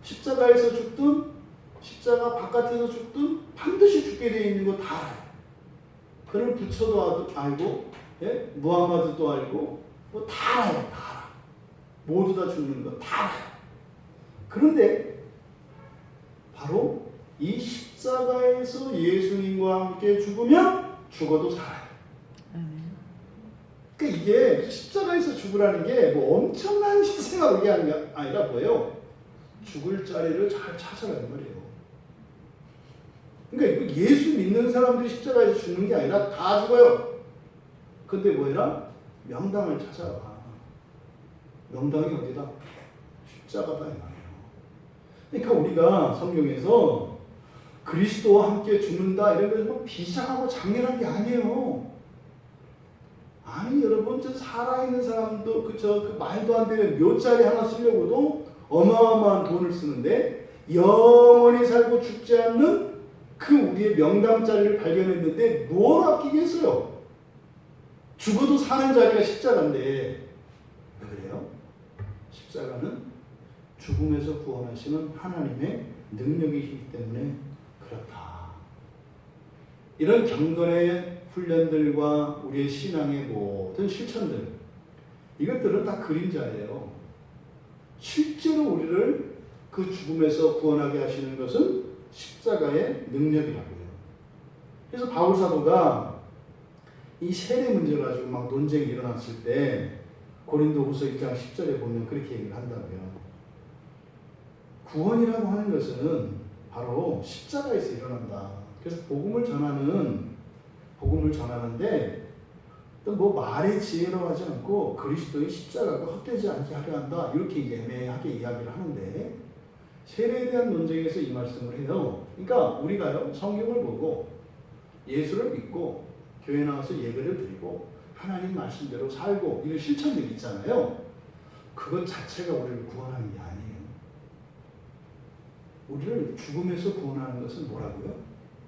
십자가에서 죽든 십자가 바깥에서 죽든 반드시 죽게 되어 있는 거 다 알아요. 그는 부처도 알고, 예? 무함마드도 알고, 뭐 다 알아요. 다 알아. 모두 다 죽는 거 다 알아요. 그런데 바로 이 십자가에서 예수님과 함께 죽으면 죽어도 살아요. 그러니까 이게 십자가에서 죽으라는 게 뭐 엄청난 희생을 얘기하는 게 아니라 뭐예요? 죽을 자리를 잘 찾아라는 말이에요. 그러니까 예수 믿는 사람들이 십자가에서 죽는 게 아니라 다 죽어요. 근데 뭐해라? 명당을 찾아와. 명당이 어디다? 십자가다 이 말이에요. 그러니까 우리가 성경에서 그리스도와 함께 죽는다 이런 것은 뭐 비장하고 장렬한 게 아니에요. 아니 여러분, 저 살아있는 사람도 그 말도 안 되는 묘자리 하나 쓰려고도 어마어마한 돈을 쓰는데 영원히 살고 죽지 않는 그 우리의 명당자리를 발견했는데 뭘 아끼겠어요? 죽어도 사는 자리가 십자가인데 왜 그래요? 십자가는 죽음에서 구원하시는 하나님의 능력이기 때문에 그렇다. 이런 경건의 훈련들과 우리의 신앙의 모든 실천들, 이것들은 다 그림자예요. 실제로 우리를 그 죽음에서 구원하게 하시는 것은 십자가의 능력이라고요. 그래서 바울 사도가 이 세례 문제 가지고 막 논쟁이 일어났을 때 고린도후서 1장 10절에 보면 그렇게 얘기를 한다고요. 구원이라고 하는 것은 바로 십자가에서 일어난다. 그래서 복음을 전하는데 또 뭐 말의 지혜로 하지 않고 그리스도의 십자가가 헛되지 않게 하려 한다. 이렇게 애매하게 이야기를 하는데 세례에 대한 논쟁에서 이 말씀을 해요. 그러니까 우리가요, 성경을 보고 예수를 믿고 교회 나와서 예배를 드리고 하나님 말씀대로 살고 이런 실천들이 있잖아요. 그것 자체가 우리를 구원하는 게 아니에요. 우리를 죽음에서 구원하는 것은 뭐라고요?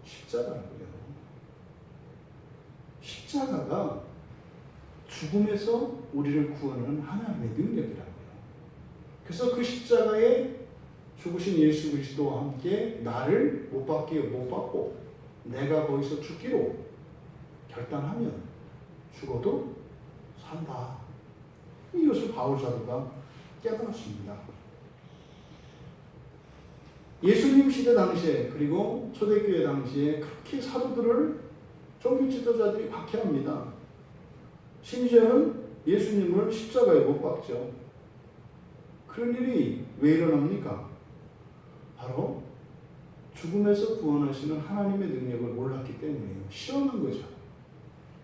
십자가라고요. 십자가가 죽음에서 우리를 구원하는 하나님의 능력이라고요. 그래서 그 십자가에 죽으신 예수 그리스도와 함께 나를 못 받고 내가 거기서 죽기로 결단하면 죽어도 산다. 이것을 바울 사도가 깨달았습니다. 예수님 시대 당시에 그리고 초대교회 당시에 그렇게 사도들을 종교 지도자들이 박해합니다. 심지어는 예수님을 십자가에 못 박죠. 그런 일이 왜 일어납니까? 바로 죽음에서 구원하시는 하나님의 능력을 몰랐기 때문이에요. 실험한 거죠.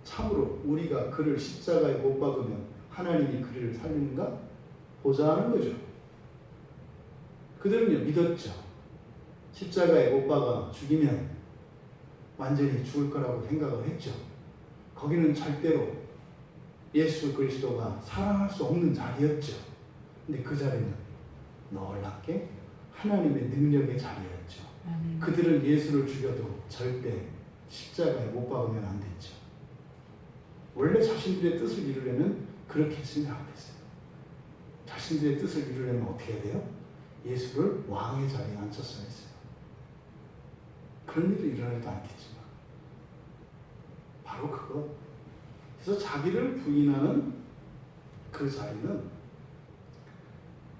참으로 우리가 그를 십자가에 못 박으면 하나님이 그를 살리는가? 보자 하는 거죠. 그들은요 믿었죠. 십자가에 못 박아 죽이면 완전히 죽을 거라고 생각을 했죠. 거기는 절대로 예수 그리스도가 살아날 수 없는 자리였죠. 근데 그 자리는 놀랍게 하나님의 능력의 자리였죠. 그들은 예수를 죽여도 절대 십자가에 못 박으면 안 됐죠. 원래 자신들의 뜻을 이루려면 그렇게 했으면 안 됐어요. 자신들의 뜻을 이루려면 어떻게 해야 돼요? 예수를 왕의 자리에 앉혔어야 했어요. 그런 일도 일어나지도 않겠지만 바로 그거. 그래서 자기를 부인하는 그 자리는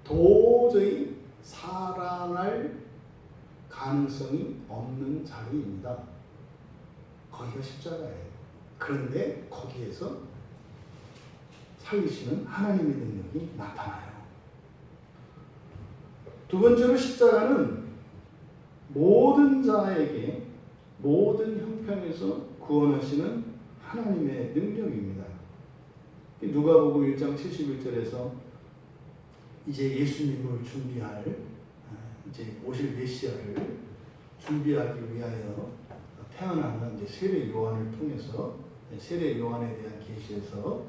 도저히 살아날 가능성이 없는 자리입니다. 거기가 십자가예요. 그런데 거기에서 살리시는 하나님의 능력이 나타나요. 두 번째로 십자가는 모든 자에게 모든 형편에서 구원하시는 하나님의 능력입니다. 누가복음 1장 71절에서 이제 예수님을 준비할 이제 오실 메시아를 준비하기 위하여 태어나는 이제 세례 요한을 통해서 세례 요한에 대한 계시에서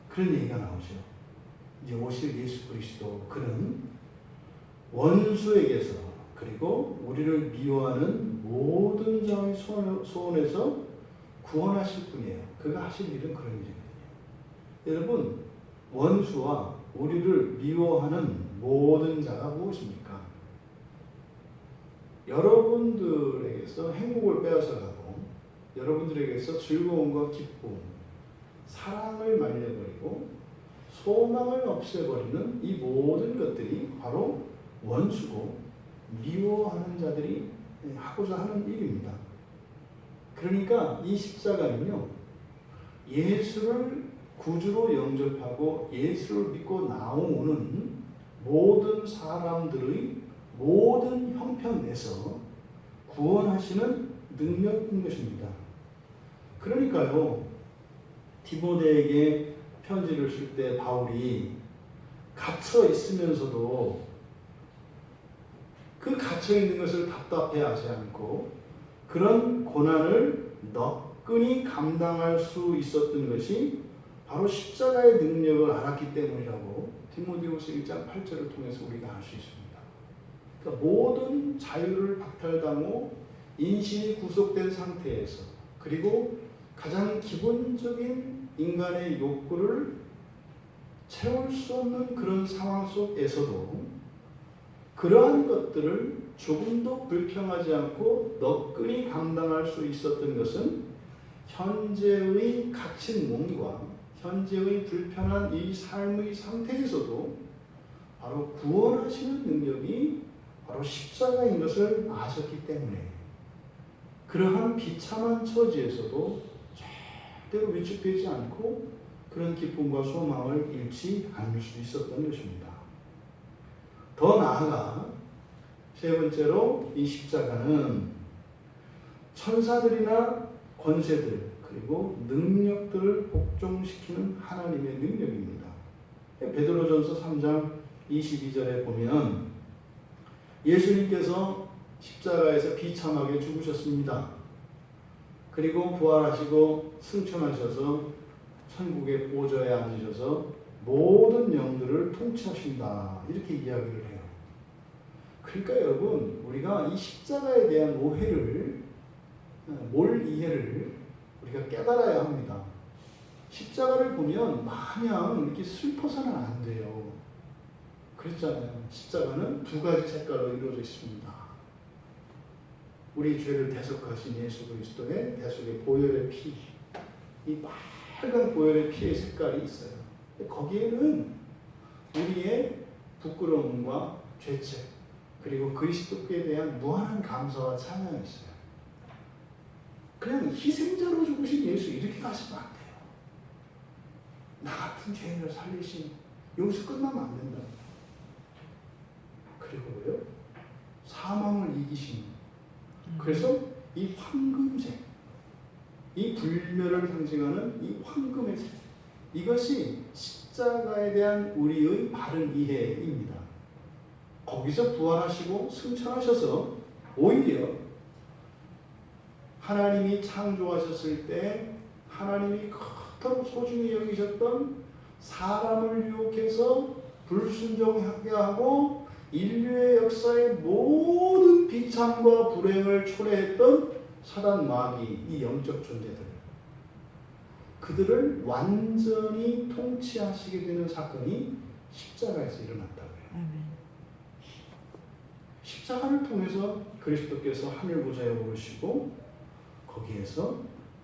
그런 얘기가 나오죠. 이제 오실 예수 그리스도 그는 원수에게서 그리고 우리를 미워하는 모든 자의 소원에서 구원하실 분이에요. 그가 하실 일은 그런 일이거든요. 여러분 원수와 우리를 미워하는 모든 자가 무엇입니까? 여러분들에게서 행복을 빼앗아가고 여러분들에게서 즐거움과 기쁨, 사랑을 말려버리고 소망을 없애버리는 이 모든 것들이 바로 원수고 미워하는 자들이 하고자 하는 일입니다. 그러니까 이 십자가는요, 예수를 구주로 영접하고 예수를 믿고 나오는 모든 사람들의 모든 형편에서 구원하시는 능력인 것입니다. 그러니까요, 디모데에게 편지를 쓸 때 바울이 갇혀 있으면서도 그 갇혀 있는 것을 답답해하지 않고 그런 고난을 너끈히 감당할 수 있었던 것이 바로 십자가의 능력을 알았기 때문이라고 디모데후서 1장 8절을 통해서 우리가 알 수 있습니다. 그러니까 모든 자유를 박탈당하고 인신이 구속된 상태에서 그리고 가장 기본적인 인간의 욕구를 채울 수 없는 그런 상황 속에서도 그러한 것들을 조금도 불평하지 않고 너끈히 감당할 수 있었던 것은 현재의 갇힌 몸과 현재의 불편한 이 삶의 상태에서도 바로 구원하시는 능력이 바로 십자가인 것을 아셨기 때문에 그러한 비참한 처지에서도 절대로 위축되지 않고 그런 기쁨과 소망을 잃지 않을 수 있었던 것입니다. 더 나아가 세 번째로 이 십자가는 천사들이나 권세들 그리고 능력들을 복종시키는 하나님의 능력입니다. 베드로전서 3장 22절에 보면 예수님께서 십자가에서 비참하게 죽으셨습니다. 그리고 부활하시고 승천하셔서 천국의 보좌에 앉으셔서 모든 영들을 통치하신다. 이렇게 이야기를 해요. 그러니까 여러분, 우리가 이 십자가에 대한 이해를 우리가 깨달아야 합니다. 십자가를 보면 마냥 이렇게 슬퍼서는 안 돼요. 그랬잖아요. 십자가는 두 가지 색깔로 이루어져 있습니다. 우리 죄를 대속하신 예수 그리스도의 대속의 보혈의 피, 이 빨간 보혈의 피의 색깔이 있어요. 거기에는 우리의 부끄러움과 죄책, 그리고 그리스도께 대한 무한한 감사와 찬양이 있어요. 그냥 희생자로 죽으신 예수 이렇게 가시면 안 돼요. 나 같은 죄인을 살리신, 여기서 끝나면 안 된다. 그리고요, 사망을 이기신, 그래서 이 황금색, 이 불멸을 상징하는 이 황금의 색, 이것이 십자가에 대한 우리의 바른 이해입니다. 거기서 부활하시고 승천하셔서 오히려 하나님이 창조하셨을 때 하나님이 그토록 소중히 여기셨던 사람을 유혹해서 불순종하게 하고 인류의 역사의 모든 비참과 불행을 초래했던 사단 마귀, 이 영적 존재들, 그들을 완전히 통치하시게 되는 사건이 십자가에서 일어났다고요. 십자가를 통해서 그리스도께서 하늘 보좌에 오르시고 거기에서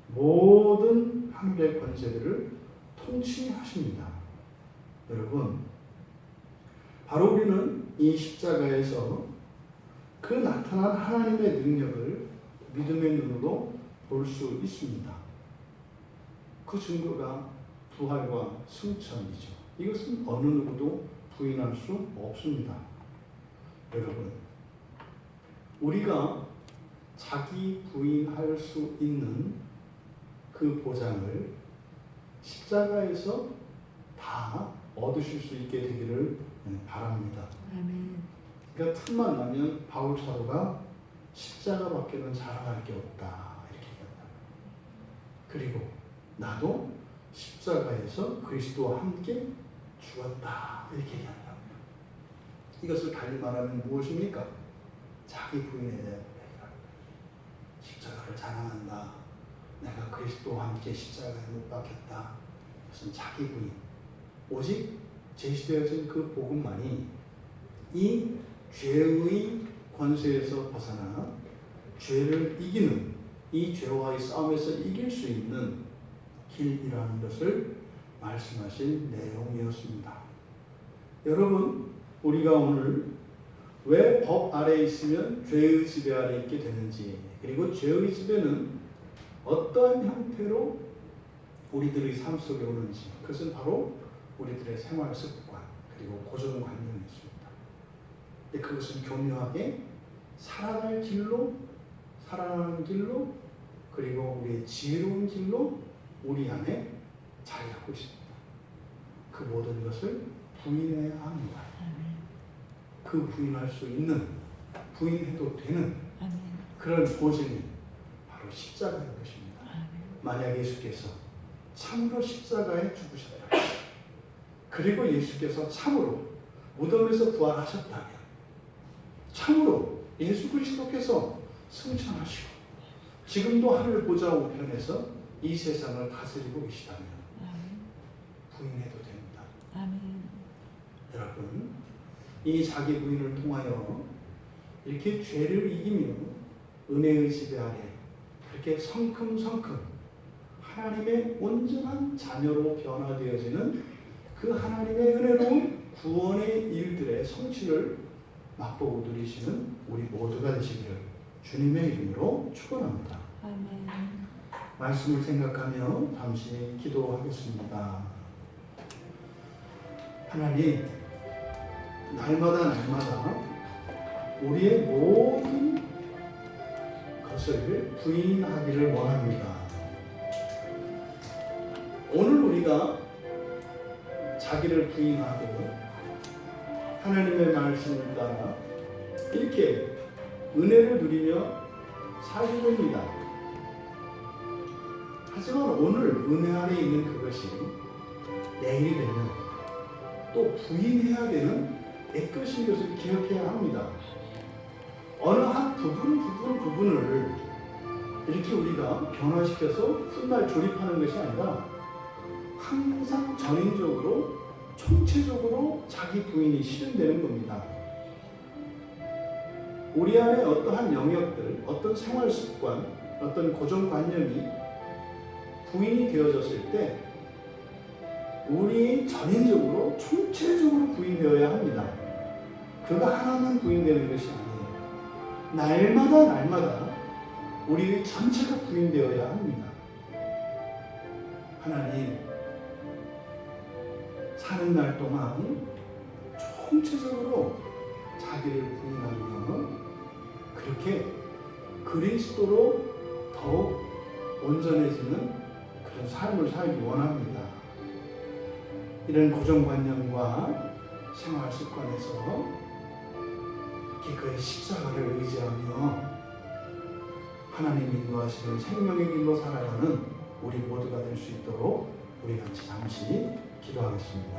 모든 하늘의 권세들을 통치하십니다. 여러분, 바로 우리는 이 십자가에서 그 나타난 하나님의 능력을 믿음의 눈으로 볼 수 있습니다. 그 증거가 부활과 승천이죠. 이것은 어느 누구도 부인할 수 없습니다. 여러분, 우리가 자기 부인할 수 있는 그 보장을 십자가에서 다 얻으실 수 있게 되기를 바랍니다. 아멘. 그러니까 틈만 나면 바울 사도가 십자가밖에는 자랑할 게 없다 이렇게 얘기한다. 그리고 나도 십자가에서 그리스도와 함께 죽었다 이렇게 얘기한다. 이것을 달리 말하면 무엇입니까? 자기 부인에 대한 얘기다. 십자가를 자랑한다. 내가 그리스도와 함께 십자가에 못 박혔다. 이것은 자기 부인. 오직 제시되어진 그 복음만이 이 죄의 권세에서 벗어나 죄를 이기는, 이 죄와의 싸움에서 이길 수 있는 길이라는 것을 말씀하신 내용이었습니다. 여러분, 우리가 오늘 왜 법 아래에 있으면 죄의 지배 아래에 있게 되는지, 그리고 죄의 지배는 어떠한 형태로 우리들의 삶 속에 오는지, 그것은 바로 우리들의 생활 습관 그리고 고정관념이 있습니다. 근데 그것은 교묘하게 살아갈 길로, 살아가는 길로, 그리고 우리의 지혜로운 길로 우리 안에 자리 잡고 있습니다. 그 모든 것을 부인해야 합니다. 그 부인할 수 있는, 부인해도 되는 그런 보증이 바로 십자가인 것입니다. 만약 예수께서 참으로 십자가에 죽으셨다, 그리고 예수께서 참으로 무덤에서 부활하셨다면, 참으로 예수 그리스도께서 승천하시고 지금도 하늘 보좌 우편에서 이 세상을 다스리고 계시다면 부인해도 됩니다. 여러분, 이 자기 부인을 통하여 이렇게 죄를 이기며 은혜의 지배 아래 그렇게 성큼성큼 하나님의 온전한 자녀로 변화되어지는 그 하나님의 은혜로운 구원의 일들의 성취를 맛보고 누리시는 우리 모두가 되시기를 주님의 이름으로 축원합니다. 아멘. 말씀을 생각하며 잠시 기도하겠습니다. 하나님, 날마다 우리의 모든 것을 부인하기를 원합니다. 오늘 우리가 자기를 부인하고 하나님의 말씀을 따라 이렇게 은혜를 누리며 살고 됩니다. 하지만 오늘 은혜 아래 있는 그것이 내일이 되면 또 부인해야 되는 내 것인 것을 기억해야 합니다. 어느 한 부분을 이렇게 우리가 변화시켜서 훗날 조립하는 것이 아니라 항상 전인적으로 총체적으로 자기 부인이 실현되는 겁니다. 우리 안에 어떠한 영역들, 어떤 생활 습관, 어떤 고정관념이 부인이 되어졌을 때 우리 전인적으로 총체적으로 부인되어야 합니다. 그가 하나만 부인되는 것이 아니에요. 날마다 우리의 전체가 부인되어야 합니다. 하나님, 사는 날 동안 총체적으로 자기를 부인하며 그렇게 그리스도로 더욱 온전해지는 그런 삶을 살기 원합니다. 이런 고정관념과 생활 습관에서 기꺼이 십자가를 의지하며 하나님 인도하시는 생명의 길로 살아가는 우리 모두가 될 수 있도록 우리 같이 잠시 기도하겠습니다.